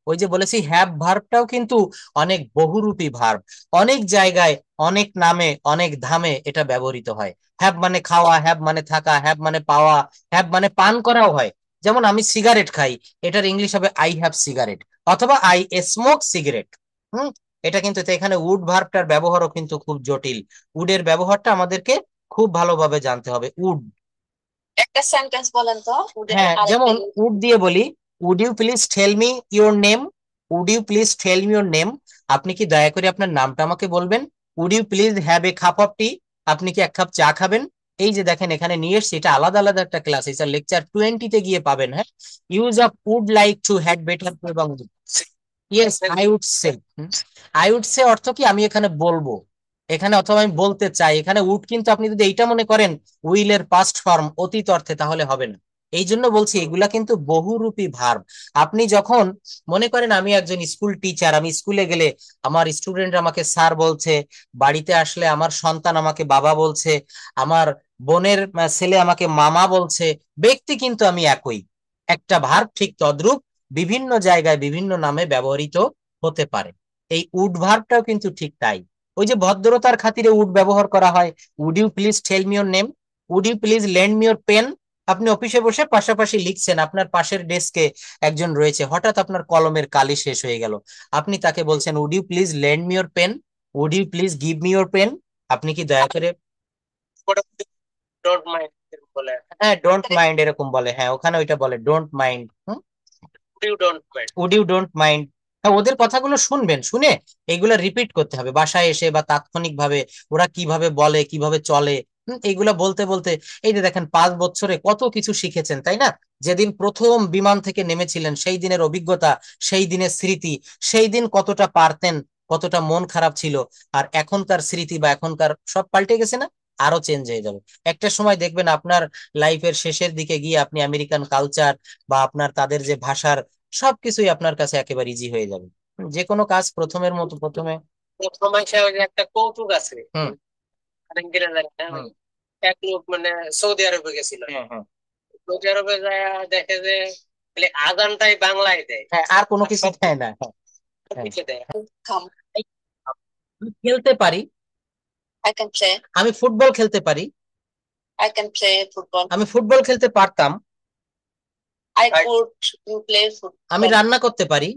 [SPEAKER 1] ওই যে বলেছি হ্যাভ ভার্বটাও কিন্তু অনেক বহুরূপী ভার্ব। অনেক জায়গায়, অনেক নামে, অনেক ধামে এটা ব্যবহৃত হয়। হ্যাভ মানে খাওয়া, হ্যাভ মানে থাকা, হ্যাভ মানে পাওয়া, হ্যাভ মানে পান করাও হয়। যেমন আমি সিগারেট খাই, এটার ইংলিশ হবে আই হ্যাভ সিগারেট, অথবা আই স্মোক সিগারেট। হুম এটা কিন্তু, তো এখানে উড ভার্বটার ব্যবহারও কিন্তু খুব জটিল। উডের ব্যবহারটা আমাদেরকে খুব ভালোভাবে জানতে হবে। উড,
[SPEAKER 3] একটা সেন্টেন্স বলেন তো
[SPEAKER 1] হ্যাঁ, যেমন উড দিয়ে বলি, would you please tell me your name, would you please tell me your name, আপনি কি দয়া করে আপনার নামটা আমাকে বলবেন। Would you please have a cup of tea, আপনি কি এক কাপ চা খাবেন। এই যে দেখেন এখানে নিয়ে এসছি, এটা আলাদা আলাদা একটা ক্লাস, এটা লেকচার 20 গিয়ে পাবেন। হ্যাঁ, use of would like to had better, এবং yes I would say. I would say অর্থ কি, আমি এখানে বলবো, এখানে, অথবা আমি বলতে চাই। এখানে উড কিন্তু আপনি যদি এইটা মনে করেন উইল এর পাস্ট ফর্ম, অতীত অর্থে, তাহলে হবে না। এই জন্য বলছি এগুলা কিন্তু বহুরূপী ভার্ব। আপনি যখন মনে করেন আমি একজন স্কুল টিচার, আমি স্কুলে গেলে আমার স্টুডেন্ট আমাকে স্যার বলছে, বাড়িতে আসলে আমার সন্তান আমাকে বাবা বলছে, আমার বোনের ছেলে আমাকে মামা বলছে, ব্যক্তি কিন্তু আমি একই। একটা ভার্ব ঠিক তদ্রূপ বিভিন্ন জায়গায় বিভিন্ন নামে ব্যবহৃত হতে পারে। এই উড ভার্বটাও কিন্তু ঠিক তাই। ওই যে ভদ্রতার খাতিরে উড ব্যবহার করা হয়, would you please tell me your name, would you please lend me your pen. আপনি অফিসে বসে পাশাপাশি লিখছেন, আপনার পাশের ডেস্কে একজন রয়েছে, হঠাৎ আপনার কলমের কালি শেষ হয়ে গেল, আপনি তাকে বলছেন would you please lend me your pen, would you please give me your pen, আপনি কি দয়া করে।
[SPEAKER 2] ডোন্ট মাইন্ড বলে,
[SPEAKER 1] হ্যাঁ, ডোন্ট মাইন্ড এরকম বলে, হ্যাঁ ওখানে ওইটা বলে don't mind.
[SPEAKER 2] You don't mind.
[SPEAKER 1] Would you don't mind. হ্যাঁ, ওদের কথাগুলো শুনবেন, শুনে এইগুলা রিপিট করতে হবে বাসায় এসে বা তাৎক্ষণিক ভাবে, ওরা কিভাবে বলে, কিভাবে চলে। এইগুলা বলতে বলতে এই যে দেখেন 5 বছরে কত কিছু শিখেছেন, তাই না। যেদিন প্রথম বিমান থেকে নেমেছিলেন সেই দিনের অভিজ্ঞতা, সেই দিনের স্মৃতি, সেই দিন কতটা পারতেন, কতটা মন খারাপ ছিল, আর এখনকার স্মৃতি বা এখনকার সব পাল্টে গেছে না, আরো চেঞ্জ হয়ে যাবে। একটা সময় দেখবেন আপনার লাইফের শেষের দিকে গিয়ে আপনি আমেরিকান কালচার বা আপনার তাদের যে ভাষার সবকিছুই আপনার কাছে একেবারে ইজি হয়ে যাবে। যে কোনো কাজ প্রথমের মতো প্রথমে।
[SPEAKER 2] প্রথমে ওই যে একটা কৌতুক আছে,
[SPEAKER 1] হুম হুম
[SPEAKER 2] এক লোক মানে সৌদি আরবে গেছিল,
[SPEAKER 1] হ্যাঁ হ্যাঁ
[SPEAKER 2] সৌদি আরবে যায় দেখে যে খালি আজানটাই বাংলায় দেয়,
[SPEAKER 1] হ্যাঁ, আর কোনো
[SPEAKER 2] আর
[SPEAKER 1] কিছু
[SPEAKER 2] সব
[SPEAKER 1] দেয় না। হ্যাঁ হ্যাঁ।
[SPEAKER 2] কিছু দেয়।
[SPEAKER 3] come.
[SPEAKER 1] আমি খেলতে পারি,
[SPEAKER 3] I can play.
[SPEAKER 1] আমি ফুটবল খেলতে পারি,
[SPEAKER 3] I can play football.
[SPEAKER 1] আমি ফুটবল খেলতে পারতাম,
[SPEAKER 3] I could play
[SPEAKER 1] আমি
[SPEAKER 3] football.
[SPEAKER 1] রান্না করতে পারি,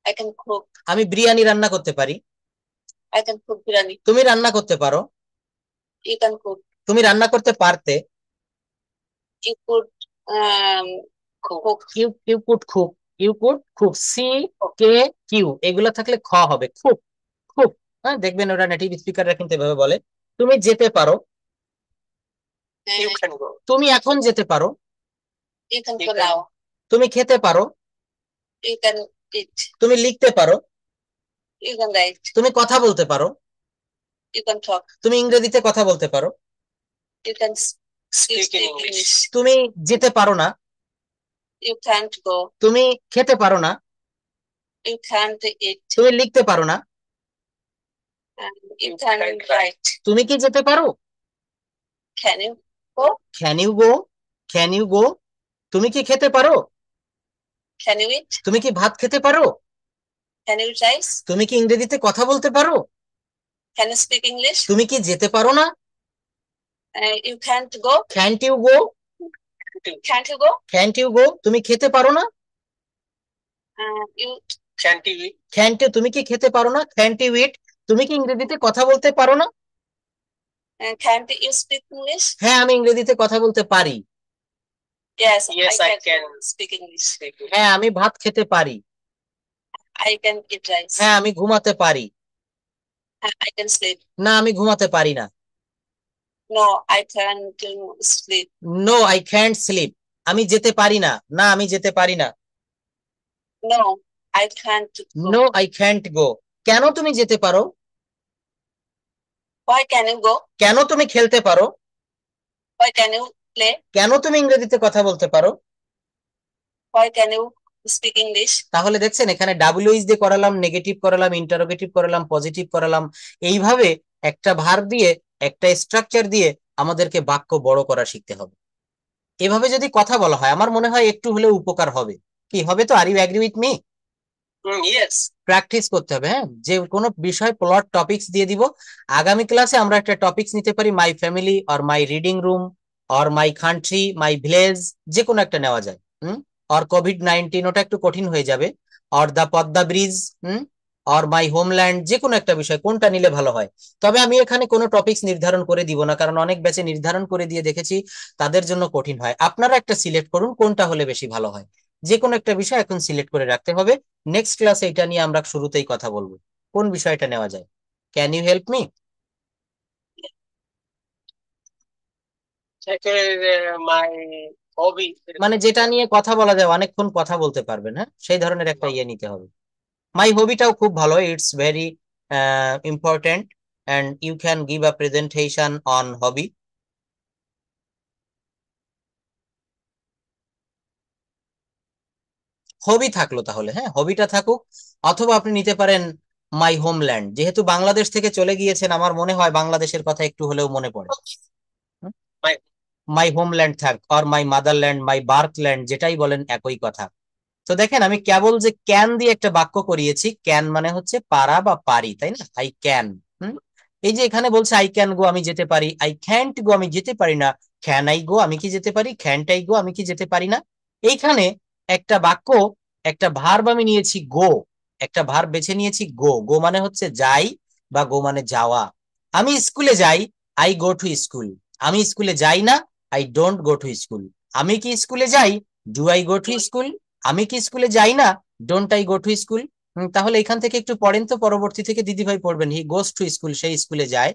[SPEAKER 3] I can cook.
[SPEAKER 1] আমি বিরিয়ানি রান্না করতে পারি,
[SPEAKER 3] I can cook biryani.
[SPEAKER 1] তুমি রান্না করতে পারো,
[SPEAKER 3] You can cook.
[SPEAKER 1] তুমি রান্না করতে পারতে,
[SPEAKER 3] You could cook.
[SPEAKER 1] You you could cook, you could cook, C K Q এগুলা থাকলে খ হবে, খুব খুব। হ্যাঁ, দেখবেন ওরা নেটিভ স্পিকাররা কিন্তু এভাবে বলে। তুমি যেতে পারো,
[SPEAKER 2] ইউ ক্যান গো,
[SPEAKER 1] তুমি এখন যেতে পারো,
[SPEAKER 3] You can go now.
[SPEAKER 1] তুমি খেতে পারো,
[SPEAKER 3] You can eat.
[SPEAKER 1] তুমি লিখতে পারো,
[SPEAKER 3] You can write.
[SPEAKER 1] তুমি কথা বলতে পারো,
[SPEAKER 3] You can talk.
[SPEAKER 1] তুমি ইংরেজিতে কথা বলতে পারো,
[SPEAKER 3] You can
[SPEAKER 2] speak
[SPEAKER 3] speak
[SPEAKER 2] in English,
[SPEAKER 3] English.
[SPEAKER 1] তুমি যেতে পারো না,
[SPEAKER 3] You can't go.
[SPEAKER 1] তুমি খেতে পারো না,
[SPEAKER 3] You can't eat.
[SPEAKER 1] তুমি লিখতে পারো না,
[SPEAKER 3] And you can't write.
[SPEAKER 1] তুমি কি যেতে পারো,
[SPEAKER 3] Can you go?
[SPEAKER 1] Can you go, can you go, তুমি কি খেতে পারো,
[SPEAKER 3] Can you eat?
[SPEAKER 1] তুমি কি ভাত খেতে পারো,
[SPEAKER 3] Can you eat rice?
[SPEAKER 1] তুমি কি ইংরেজিতে কথা বলতে পারো,
[SPEAKER 3] Can you speak English?
[SPEAKER 1] তুমি কি যেতে পারো না,
[SPEAKER 3] You can't go.
[SPEAKER 1] Can't you go,
[SPEAKER 3] Can't you go?
[SPEAKER 1] Can't you go, তুমি খেতে পারো না,
[SPEAKER 3] You
[SPEAKER 2] ক্যান টিভি,
[SPEAKER 1] ক্যান্ট, তুমি কি খেতে পারো না, ক্যান্ট ইউ ইট, তুমি কি ইংরেজিতে কথা বলতে পারো না।
[SPEAKER 3] can't you speak English?
[SPEAKER 1] হ্যাঁ, আমি ইংরেজিতে কথা বলতে পারি।
[SPEAKER 3] Yes,
[SPEAKER 2] Yes, I
[SPEAKER 3] I
[SPEAKER 2] can
[SPEAKER 3] speak English.
[SPEAKER 1] হ্যাঁ, আমি ভাত খেতে পারি।
[SPEAKER 3] I can eat rice.
[SPEAKER 1] হ্যাঁ আমি ঘুমাতে পারি।
[SPEAKER 3] I can sleep.
[SPEAKER 1] না আমি ঘুমাতে পারি না।
[SPEAKER 3] No, I can't sleep.
[SPEAKER 1] No I can't sleep. আমি যেতে পারি না। না আমি যেতে পারি না।
[SPEAKER 3] No, I can't go.
[SPEAKER 1] No I can't go. কেন তুমি যেতে পারো?
[SPEAKER 3] Why can you go?
[SPEAKER 1] কেন তুমি খেলতে পারো?
[SPEAKER 3] Why can you play?
[SPEAKER 1] কেন তুমি ইংরেজিতে কথা বলতে পারো?
[SPEAKER 3] Why can you speak English?
[SPEAKER 1] তাহলে দেখছেন এখানে ডাব্লিউএইচ দিয়ে করালাম, নেগেটিভ করালাম, ইন্টারোগেটিভ করালাম, পজিটিভ করালাম। এইভাবে একটা ভার্ব দিয়ে একটা স্ট্রাকচার দিয়ে আমাদেরকে বাক্য বড় করা শিখতে হবে। এভাবে যদি কথা বলা হয় আমার মনে হয় একটু হলেও উপকার হবে। কি হবে? তো are you agree with me?
[SPEAKER 2] Yes.
[SPEAKER 1] Practice করতে হবে। হ্যাঁ, যে কোনো বিষয় প্লট টপিকস দিয়ে দিব। আগামী ক্লাসে আমরা একটা টপিকস নিতে পারি, my family or my reading room or my country, my village, যে কোনো একটা নেওয়া যায়। অর কোভিড-19, ওটা একটু কঠিন হয়ে যাবে। Or the Padma bridge, or my homeland, যে কোনো একটা বিষয়, কোনটা নিলে ভালো হয়। তবে আমি এখানে কোনো টপিকস নির্ধারণ করে দিব না, কারণ অনেক ব্যাচে নির্ধারণ করে দিয়ে দেখেছি তাদের জন্য কঠিন হয়। আপনারা একটা সিলেক্ট করুন কোনটা হলে বেশি ভালো হয়। যে কোনো একটা বিষয় এখন সিলেক্ট করে রাখতে হবে। নেক্সট ক্লাসে এটা নিয়ে আমরা শুরুতেই কথা বলবো, কোন বিষয়টা নেওয়া যায়। Can you help me?
[SPEAKER 2] My hobby,
[SPEAKER 1] মানে যেটা নিয়ে কথা বলা যায়, অনেকক্ষণ কথা বলতে পারবেন, হ্যাঁ সেই ধরনের একটা ইয়ে নিতে হবে। মাই হবিটাও খুব ভালো, it's very important and you can give a presentation on hobby. Hobby থাকলো তাহলে, হ্যাঁ হবিটা থাকুক। অথবা আপনি নিতে পারেন মাই হোমল্যান্ড, যেহেতু বাংলাদেশ থেকে চলে গিয়েছেন আমার মনে হয় বাংলাদেশের কথা একটু হলেও মনে পড়ে।
[SPEAKER 2] মাই
[SPEAKER 1] মাই হোমল্যান্ড থাক, অর মাই মাদারল্যান্ড, মাই বার্থল্যান্ড, যেটাই বলেন একই কথা। তো দেখেন আমি কেবল যে ক্যান দিয়ে একটা বাক্য করিয়েছি, ক্যান মানে হচ্ছে পারা বা পারি, তাই না? I can. এই যে এখানে বলছে আই ক্যান গো, আমি যেতে পারি। আই ক্যান্ট গো, আমি যেতে পারি না। ক্যান আই গো, আমি কি যেতে পারি? ক্যান্ট আই গো, আমি কি যেতে পারি না? এইখানে একটা বাক্য, একটা ভার্ব আমি নিয়েছি গো, একটা ভার্ব বেছে নিয়েছি গো। গো মানে হচ্ছে যাই বা গো মানে যাওয়া। আমি স্কুলে যাই, আই গো টু স্কুল। আমি স্কুলে যাই না, I don't go to school. আমি কি স্কুলে যাই? Do I go to school? আমি কি স্কুলে যাই না? Don't I go to school? তাহলে এখান থেকে একটু পড়েন তো, পরবর্তী থেকে দিদিভাই পড়বেন। হি গোস টু স্কুল, সেই স্কুলে যায়।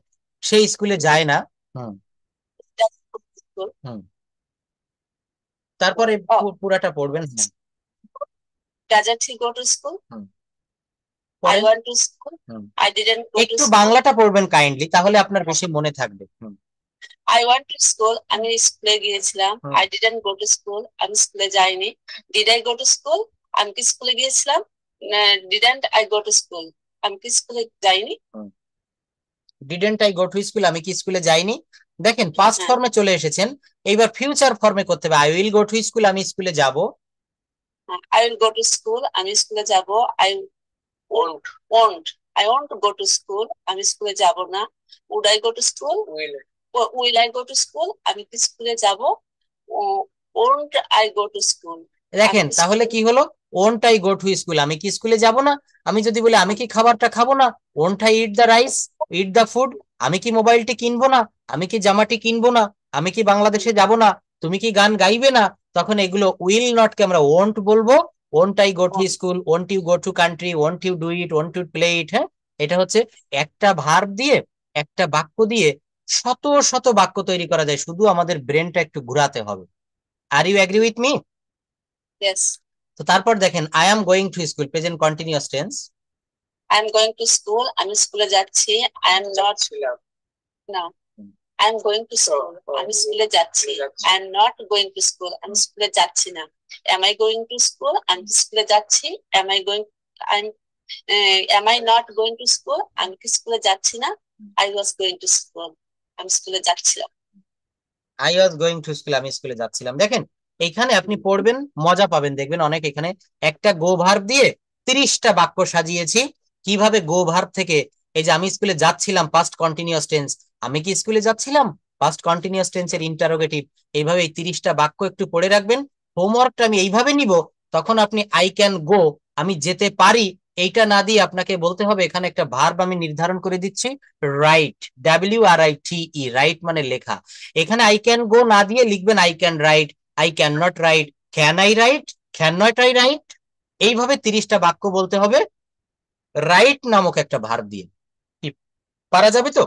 [SPEAKER 1] সেই স্কুলে যায় না। হুম হুম তারপরে
[SPEAKER 3] Oh,
[SPEAKER 1] পুরাটা পড়বেন।
[SPEAKER 3] doesn't he go to school?
[SPEAKER 1] Hmm
[SPEAKER 3] I
[SPEAKER 1] পড়েন।
[SPEAKER 3] went to school.
[SPEAKER 1] Hmm
[SPEAKER 3] I didn't go to
[SPEAKER 1] একটু
[SPEAKER 3] school.
[SPEAKER 1] বাংলাটা পড়বেন কাইন্ডলি, তাহলে আপনার বেশি মনে থাকবে।
[SPEAKER 3] I went to school. আমি স্কুলে গিয়েছিলাম।
[SPEAKER 1] হুম।
[SPEAKER 3] I didn't go to school. আমি স্কুলে যাইনি। Did I go to school? আমি কি স্কুলে গিয়েছিলাম? Didn't I go to school? আমি কি স্কুলে যাইনি?
[SPEAKER 1] Didn't I go to school, আমি কি স্কুলে যাইনি। দেখেন পাস্ট
[SPEAKER 3] হ্যাঁ।
[SPEAKER 1] ফর্মে চলে এসেছেন, এইবার ফিউচার ফর্মে করতে হবে। I will go to school, আমি স্কুলে যাব।
[SPEAKER 3] I will go to school. আমি স্কুলে যাব। I won't. Won't. I won't go to school. আমি স্কুলে যাব না। Would I go to school? Will I go to school? আমি কি স্কুলে যাব? Won't I go to school?
[SPEAKER 1] দেখেন
[SPEAKER 3] আমি কি
[SPEAKER 1] তাহলে
[SPEAKER 3] স্কুলে-
[SPEAKER 1] কি হলো? Won't I go to school, আমি কি স্কুলে যাব না। আমি যদি বলি আমি কি খাবারটা খাবো না, won't I eat the rice, it the food. আমি কি মোবাইলটি কিনবো না, আমি কি জামাটি কিনবো না, আমি কি বাংলাদেশে যাব না, তুমি কি গান গাইবে না। তখন এগুলো উইল নট কে আমরা ওন্ট বলবো। Won't I go to school, won't you go to country, won't you do it, won't you play it. হ্যাঁ, এটা হচ্ছে একটা ভার্ব দিয়ে, একটা বাক্য দিয়ে শত শত বাক্য তৈরি করা যায়, শুধু আমাদের ব্রেনটা একটু ঘুরাতে হবে। Are you agree with me?
[SPEAKER 3] Yes.
[SPEAKER 1] তো তারপর দেখেন I am going to school, present continuous tense.
[SPEAKER 3] I am going to school. আমি স্কুলে যাচ্ছি। I am not. No. I am going to school. আমি স্কুলে যাচ্ছি। I am not going to school. আমি স্কুলে যাচ্ছি না। Am I going to school? আমি কি স্কুলে যাচ্ছি। Am I going? Am I not going to school? আমি কি স্কুলে যাচ্ছি না। I was going to school. আমি স্কুলে যাচ্ছিলাম।
[SPEAKER 1] I was going to school, আমি স্কুলে যাচ্ছিলাম। দেখেন এইখানে আপনি পড়বেন, মজা পাবেন দেখবেন অনেক। এখানে একটা গো ভার্ব দিয়ে 30টা বাক্য সাজিয়েছি। কিভাবে গো ভার্ব থেকে, এই যে আমি স্কুলে যাচ্ছিলাম, পাস্ট কন্টিনিউয়াস টেন্স। আমি কি স্কুলে যাচ্ছিলাম, পাস্ট কন্টিনিউয়াস টেন্সের ইন্টারোগেটিভ। এইভাবে এই 30টা বাক্য একটু পড়ে রাখবেন। হোমওয়ার্কটা আমি এইভাবে নিব, তখন আপনি আই ক্যান গো, আমি যেতে পারি, এইটা না দিয়ে আপনাকে বলতে হবে এখানে একটা ভার্ব আমি নির্ধারণ করে দিচ্ছি, রাইট, WRITE, রাইট মানে লেখা। এখানে আই ক্যান গো না দিয়ে লিখবেন I can write, I can not right, can I right, can not I right. এইভাবে 30টা বাক্য বলতে হবে রাইট নামক একটা ভার্ব দিয়ে। কি পারা যাবে তো?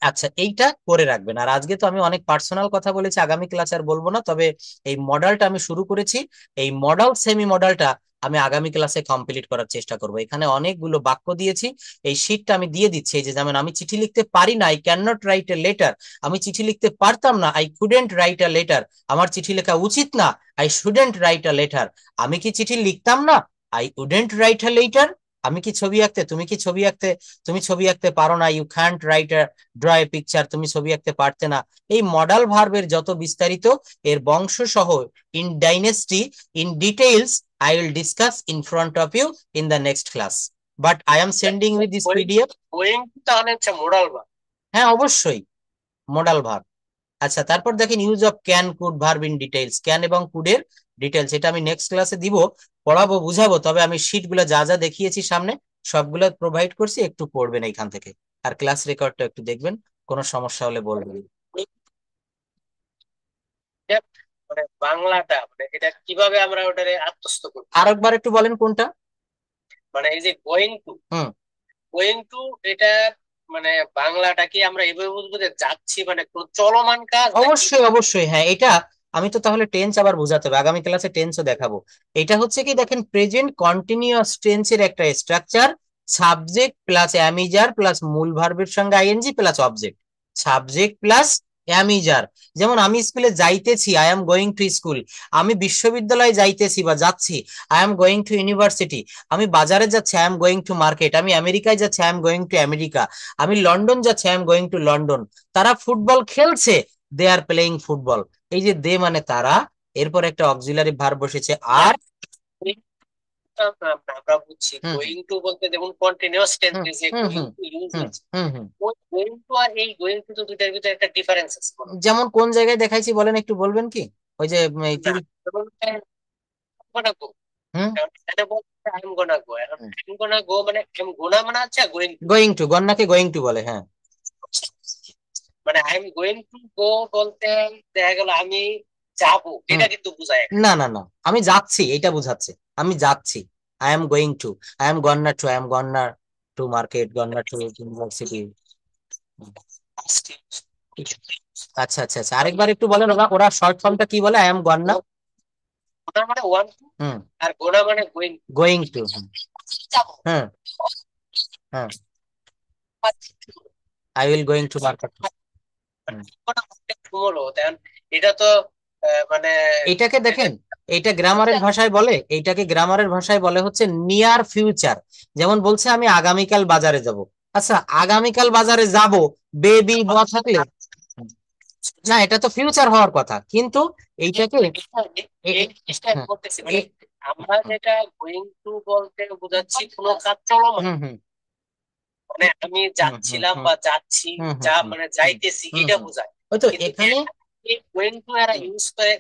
[SPEAKER 1] আচ্ছা, এইটা করে রাখবেন। আর আজকে তো আমি অনেক পার্সোনাল কথা বলেছি, আগামী ক্লাসে আর বলবো না, তবে এই মডেলটা আমি শুরু করেছি, এই মডেল সেমি মডেলটা আমি আগামী ক্লাসে কমপ্লিট করার চেষ্টা করব। এখানে অনেকগুলো বাক্য দিয়েছি, এই শীটটা আমি দিয়ে দিচ্ছি। এই যে যেমন আমি চিঠি লিখতে পারি না, I can not write a letter. আমি চিঠি লিখতে পারতাম না, I couldn't write a letter. আমার চিঠি লেখা উচিত না, I shouldn't write a letter. আমি কি চিঠি লিখতাম না, I wouldn't write a letter. আমি কি ছবি আঁকতে, তুমি কি ছবি আঁকতে, তুমি ছবি আঁকতে পারো না, you can't write a draw a picture, তুমি ছবি আঁকতে পারতে না। এই মডাল ভার্বের যত বিস্তারিত, এর বংশ সহ in dynasty in details I will discuss in front of you in the next class. But I am sending with this PDF.
[SPEAKER 2] Going তাহলে হচ্ছে মোডাল ভার্ব।
[SPEAKER 1] হ্যাঁ, অবশ্যই মডাল ভার্ব। আচ্ছা, তারপর দেখেন use of can could verb in details. Can এবং কুডের ডিটেইলস এটা আমি নেক্সট ক্লাসে দিব, পড়াবো, বুঝাবো। তবে আমি শীটগুলো যা যা দেখিয়েছি সামনে সবগুলো প্রোভাইড করছি, একটু পড়বেন এইখান থেকে, আর ক্লাস রেকর্ডটা একটু দেখবেন, কোনো সমস্যা হলে বলবেন।
[SPEAKER 2] মানে বাংলাটা মানে এটা কিভাবে আমরা ওটারে আত্মস্থ করি?
[SPEAKER 1] আরেকবার একটু বলেন কোনটা।
[SPEAKER 2] মানে এই যে গোয়িং টু, গোয়িং টু এটা মানে বাংলাটা কি আমরা এভাবে বুঝবো যে যাচ্ছি, মানে কোন চলমান কাজ?
[SPEAKER 1] অবশ্যই অবশ্যই, হ্যাঁ। এটা আমি তো তাহলে টেন্স আবার বোঝাতে হবে, আগামী ক্লাসে টেন্সও দেখাবো। এটা হচ্ছে কি দেখেন, প্রেজেন্ট কন্টিনিউয়াস টেন্সের একটা structure, subject plus am is are plus মূল ভার্বের সঙ্গে ING plus object, subject plus am is are. যেমন আমি স্কুলে যাইতেছি, I am going to school. আমি বিশ্ববিদ্যালয়ে যাইতেছি বা যাচ্ছি, I am going to university. আমি বাজারে যাচ্ছি, I am going to market. আমি আমেরিকায় যাচ্ছি, I am going to America. আমি লন্ডন যাচ্ছি, I am going to London. তারা ফুটবল খেলছে, দে আর প্লেইং ফুটবল। এই যে দে মানে তারা, এরপর একটা অক্সিলারি ভার্ব বসেছে আর।
[SPEAKER 2] আমরা বুঝছি গোয়িং টু বলতে যেমন কন্টিনিউয়াস টেন্সে যে গোয়িং টু ইউজ হচ্ছে, ওই গোয়িং টু আর এই গোয়িং টু তো দুটার ভিতরে একটা ডিফারেন্স আছে।
[SPEAKER 1] যেমন কোন জায়গায় দেখাইছি বলেন, একটু বলবেন কি? ওই যে গোয়িং টু, গন্নাকে গোয়িং টু বলে, হ্যাঁ।
[SPEAKER 2] মানে I am going to go বলতে দেখা গেল আমি যাবো, এটা কিন্তু বোঝায়
[SPEAKER 1] না না না, আমি যাচ্ছি এটা বুঝাচ্ছে, আমি যাচ্ছি। I am going to, I am gonna to, I am gonna to market, gonna to university. আচ্ছা আচ্ছা আচ্ছা, আরেকবার একটু বলেন, ওরা ওরা শর্ট ফর্মটা কি বলে? আই এম গন্না
[SPEAKER 2] মানে ওয়ান টু, আর গোনা মানে গোয়িং,
[SPEAKER 1] গোয়িং টু। হ্যাঁ হ্যাঁ, I will going to market.
[SPEAKER 2] এটা তো মানে
[SPEAKER 1] এটাকে দেখেন, এইটা গ্রামারের ভাষায় বলে, এইটাকে গ্রামারের ভাষায় বলে হচ্ছে নিয়ার ফিউচার। যেমন বলছে আমি আগামীকাল বাজারে যাব। আচ্ছা, আগামীকাল বাজারে যাব, বেবি ব থাকলে না, এটা তো ফিউচার হওয়ার কথা, কিন্তু এইটাকে
[SPEAKER 2] আমরা যেটা গোয়িং টু বলতে বোঝাচ্ছি কোনো কাজ চলমান, মানে আমি যাচ্ছিলাম বা যাচ্ছি, যা মানে যাইতেছি, এটা বোঝায়।
[SPEAKER 1] ওই তো এখানে
[SPEAKER 2] গোয়িং টু এরা ইউজ করে,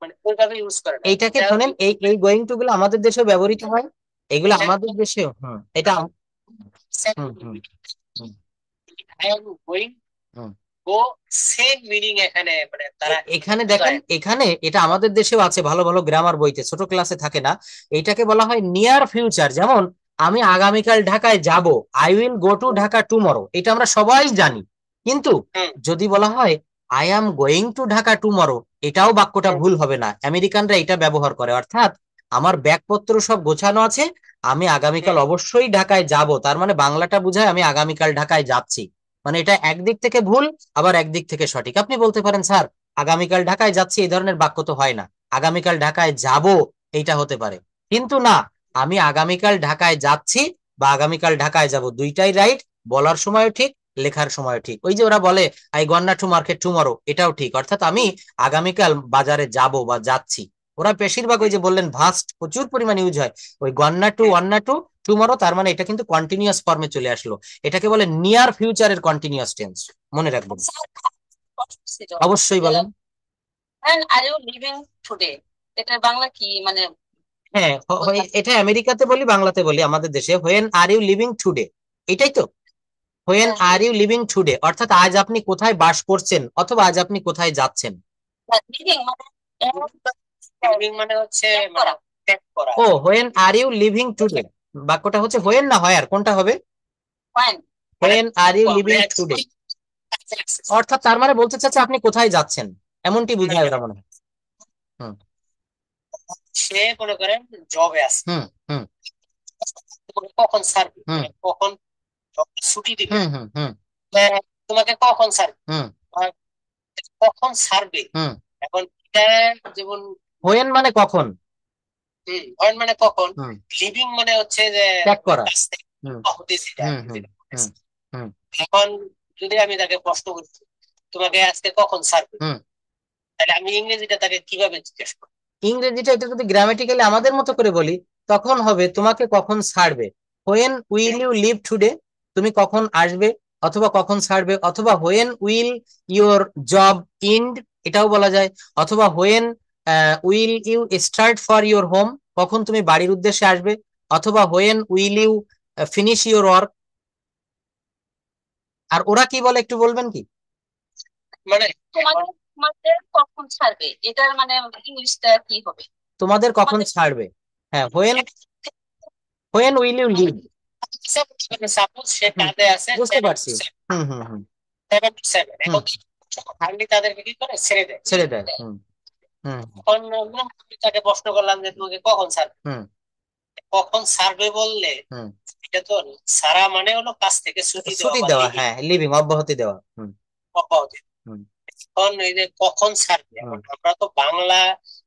[SPEAKER 2] মানে ওইভাবে ইউজ করে না।
[SPEAKER 1] এইটাকে শোনেন, এই এই গোয়িং টু গুলো আমাদের দেশেও ব্যবহৃত হয়, এগুলো আমাদের দেশেও। এটা এখানে দেখেন, এখানে এটা আমাদের দেশেও আছে, ভালো ভালো গ্রামার বইতে, ছোট ক্লাসে থাকে না। এটাকে বলা হয় নিয়ার ফিউচার। যেমন আমি আগামীকাল ঢাকায় যাব, I will go to Dhaka tomorrow, এটা আমরা সবাই জানি। কিন্তু যদি বলা হয় I am going to Dhaka tomorrow, এটাও বাক্যটা ভুল হবে না, আমেরিকানরা এটা ব্যবহার করে। অর্থাৎ আমার ব্যাগপত্র সব গোছানো আছে, আমি আগামীকাল অবশ্যই ঢাকায় যাব, তার মানে বাংলাটা বুঝায় আমি আগামীকাল ঢাকায় যাচ্ছি। মানে এটা একদিক থেকে ভুল, আবার একদিক থেকে সঠিক। আপনি বলতে পারেন স্যার আগামীকাল ঢাকায় যাচ্ছি, এই ধরনের বাক্য তো হয় না, আগামীকাল ঢাকায় যাব এইটা হতে পারে। কিন্তু না, আমি আগামীকাল ঢাকায় যাচ্ছি বা আগামীকাল ঢাকায় যাব, দুইটাই রাইট, বলার সময়ও ঠিক, লেখার সময়ও ঠিক। ওই যে ওরা বলে আই গন্না টু মার্কেট টুমরো, এটাও ঠিক, অর্থাৎ আমি আগামীকাল বাজারে যাব বা যাচ্ছি। ওরা বেশিরভাগ ওই যে বললেন ভাস্ট প্রচুর পরিমাণে ইউজ হয়, ওই গন্না টু ওয়ান্না টু টুমরো, তার মানে এটা কিন্তু কন্টিনিউয়াস ফর্মে চলে আসলো। এটাকে বলে নিয়ার ফিউচারের কন্টিনিউয়াস টেন্স, মনে রাখবেন। অবশ্যই বলেন।
[SPEAKER 3] আর ইউ লিভিং টুডে, এটা বাংলা কি? মানে
[SPEAKER 1] হ্যাঁ, এটা আমেরিকাতে বলি, বাংলাতে বলি আমাদের দেশে, when are you living today, এটাই তো। When are you living today অর্থাৎ আজ আপনি কোথায় বাস করছেন, অথবা আজ আপনি কোথায় যাচ্ছেন।
[SPEAKER 2] লিভিং মানে হচ্ছে ত্যাগ করা।
[SPEAKER 1] ও when are you living today, বাক্যটা হচ্ছে হোয়েন না হয় আর কোনটা হবে? When are you living today, অর্থাৎ তার মানে বলতে চাচ্ছে আপনি কোথায় যাচ্ছেন, এমনটি বুঝায় ওরা মনে হয়। হুম
[SPEAKER 2] সে মনে করেন জবে আছে,
[SPEAKER 1] হুম হুম
[SPEAKER 2] কখন ছাড়বে,
[SPEAKER 1] হুম
[SPEAKER 2] কখন ছুটি দিবে,
[SPEAKER 1] হুম হুম হুম
[SPEAKER 2] তোমাকে কখন ছাড়বে,
[SPEAKER 1] হুম
[SPEAKER 2] কখন ছাড়বে।
[SPEAKER 1] হুম
[SPEAKER 2] এখন এটা যেমন
[SPEAKER 1] হোয়েন মানে কখন,
[SPEAKER 2] হয় মানে কখন,
[SPEAKER 1] হুম
[SPEAKER 2] লিভিং মানে হচ্ছে যে
[SPEAKER 1] ত্যাগ করা,
[SPEAKER 2] কাছ থেকে
[SPEAKER 1] হুম
[SPEAKER 2] হতেছে এটা।
[SPEAKER 1] হুম হুম হুম হুম
[SPEAKER 2] এখন যদি আমি তাকে প্রশ্ন করি তোমাকে আজকে কখন ছাড়বে,
[SPEAKER 1] হুম
[SPEAKER 2] তাহলে আমি ইংরেজিটা তাকে কিভাবে জিজ্ঞেস করবো?
[SPEAKER 1] ইংরেজিটা এটা যদি গ্রামাটিক্যালি আমাদের মতো করে বলি তখন হবে তোমাকে কখন ছাড়বে, when will you leave today, তুমি কখন আসবে অথবা কখন ছাড়বে, অথবা when will your job end, এটাও বলা যায়, অথবা when will you start for your home, কখন তুমি বাড়ির উদ্দেশ্যে আসবে, অথবা when will you finish your work. আর ওরা কি বলে একটু বলবেন কি?
[SPEAKER 2] মানে
[SPEAKER 3] তোমাদের কখন ছাড়বে, এটার মানে ইংলিশটা কি হবে?
[SPEAKER 1] তোমাদের কখন ছাড়বে, হ্যাঁ when, when will you leave.
[SPEAKER 2] Suppose সে কাজে আছে
[SPEAKER 1] বুঝতে পারছি, হুম হুম হুম
[SPEAKER 2] 7 to 7,
[SPEAKER 1] হুম
[SPEAKER 2] এখন ফার্লি তাদেরকে কি করে ছেড়ে দেয়।
[SPEAKER 1] ছেড়ে দেয়, হুম হুম
[SPEAKER 2] তখন আমি তাকে প্রশ্ন করলাম যে তোমাকে কখন ছাড়বে,
[SPEAKER 1] হুম
[SPEAKER 2] কখন ছাড়বে বললে
[SPEAKER 1] হুম
[SPEAKER 2] এটা তো ছাড়া মানে হলো কাজ থেকে ছুটি দেওয়া
[SPEAKER 1] ছুটি
[SPEAKER 2] বা
[SPEAKER 1] দেওয়া,
[SPEAKER 2] লিভিং
[SPEAKER 1] হ্যাঁ লিভিং অব্যাহতি দেওয়া, হুম
[SPEAKER 2] অব্যাহতি।
[SPEAKER 1] হুম
[SPEAKER 2] এখন এই যে কখন ছাড়বে,
[SPEAKER 1] হুম
[SPEAKER 2] এখন আমরা তো বাংলা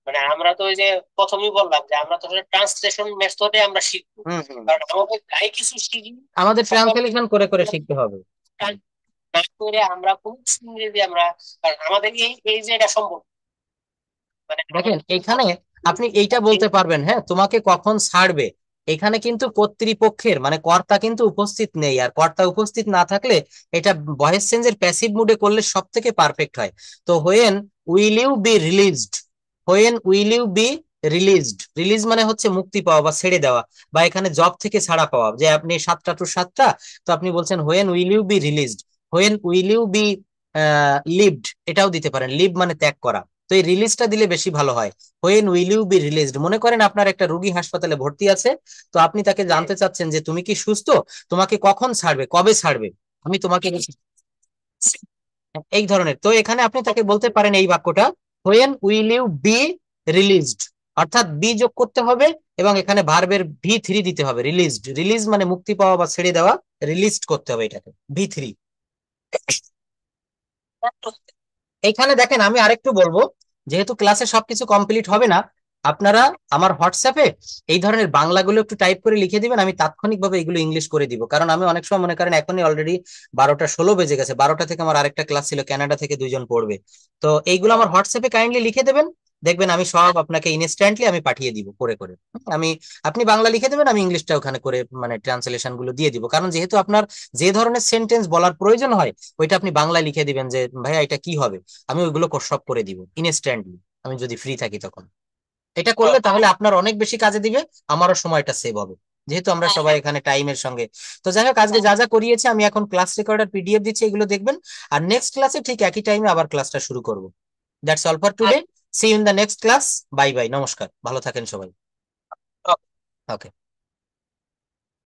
[SPEAKER 2] মানে আমরা তো ওই যে প্রথমেই বললাম যে আমরা তো ট্রান্সলেশন মেথডে আমরা শিখবো,
[SPEAKER 1] হুম হুম
[SPEAKER 2] কারণ আমাদের গায়ে কিছু শিখি
[SPEAKER 1] আমাদের ট্রান্সলেশন করে করে শিখতে হবে।
[SPEAKER 2] না করে আমরা কোন ইংরেজি আমরা, কারণ আমাদের এই এই যে এটা সম্ভব মানে
[SPEAKER 1] দেখেন এখানে আপনি এইটা বলতে পারবেন, হ্যাঁ তোমাকে কখন ছাড়বে, এখানে কিন্তু কর্তৃপক্ষের মানে কর্তা কিন্তু উপস্থিত নেই, আর কর্তা উপস্থিত না থাকলে এটা ভয়েস চেঞ্জের প্যাসিভ মুডে করলে সব থেকে পারফেক্ট হয়। তো when will you be released, when will you be released, release মানে হচ্ছে মুক্তি পাওয়া বা ছেড়ে দেওয়া, বা এখানে জব থেকে ছাড়া পাওয়া, যে আপনি 7টা to 7টা, তো আপনি বলছেন when will you be released, when will you be lived, এটাও দিতে পারেন, লিভ মানে ত্যাগ করা, তো এই রিলিজটা দিলে বেশি ভালো হয়। When will you be released, মনে করেন আপনার একটা রোগী হাসপাতালে ভর্তি আছে, তো আপনি তাকে জানতে চাচ্ছেন যে তুমি কি সুস্থ, তোমাকে কখন ছাড়বে, কবে ছাড়বে, আমি তোমাকে এই ধরনের, তো এখানে আপনি তাকে বলতে পারেন এই বাক্যটা, when will you be released, অর্থাৎ বি যোগ করতে হবে এবং এখানে ভার্বের V3 দিতে হবে, রিলিজড, রিলিজ মানে মুক্তি পাওয়া বা ছেড়ে দেওয়া, রিলিজড করতে হবে এটাকে V3। এখানে দেখেন আমি আরেকটু বলবো, যেহেতু ক্লাসে সবকিছু কমপ্লিট হবে না, আপনারা আমার হোয়াটসঅ্যাপে এই ধরনের বাংলাগুলো একটু টাইপ করে লিখে দিবেন, আমি তাৎক্ষণিকভাবে এগুলো ইংলিশ করে দিব, কারণ আমি অনেক সময় মনে করেন এখনই অলরেডি 12টা 16 বেজে গেছে, 12টা থেকে আমার আরেকটা ক্লাস ছিল, কানাডা থেকে 2 জন পড়বে, তো এইগুলো আমার হোয়াটসঅ্যাপে কাইন্ডলি লিখে দেবেন, দেখবেন আমি সব আপনাকে ইনস্ট্যান্টলি আমি পাঠিয়ে দিব করে করে। আমি, আপনি বাংলা লিখে দেবেন, আমি ইংলিশটা ওখানে করে মানে ট্রান্সলেশন গুলো দিয়ে দিব, কারণ যেহেতু আপনার যে ধরনের সেন্টেন্স বলার প্রয়োজন হয় ওইটা আপনি বাংলা লিখে দিবেন যে ভাইয়া এটা কি হবে, আমি ওইগুলো সব করে দিব ইনস্ট্যান্টলি, আমি যদি ফ্রি থাকি তখন। এটা করলে তাহলে আপনার অনেক বেশি কাজে দিবে, আমারও সময়টা সেভ হবে, যেহেতু আমরা সবাই এখানে টাইমের সঙ্গে। তো যাই হোক, আজকে যা যা করিয়েছি আমি এখন ক্লাস রেকর্ডার PDF দিচ্ছি, এগুলো দেখবেন, আর নেক্সট ক্লাসে ঠিক একই টাইমে আবার ক্লাসটা শুরু করব। That's all for today, see you in the next class, bye bye, নমস্কার, ভালো থাকেন সবাই। ওকে।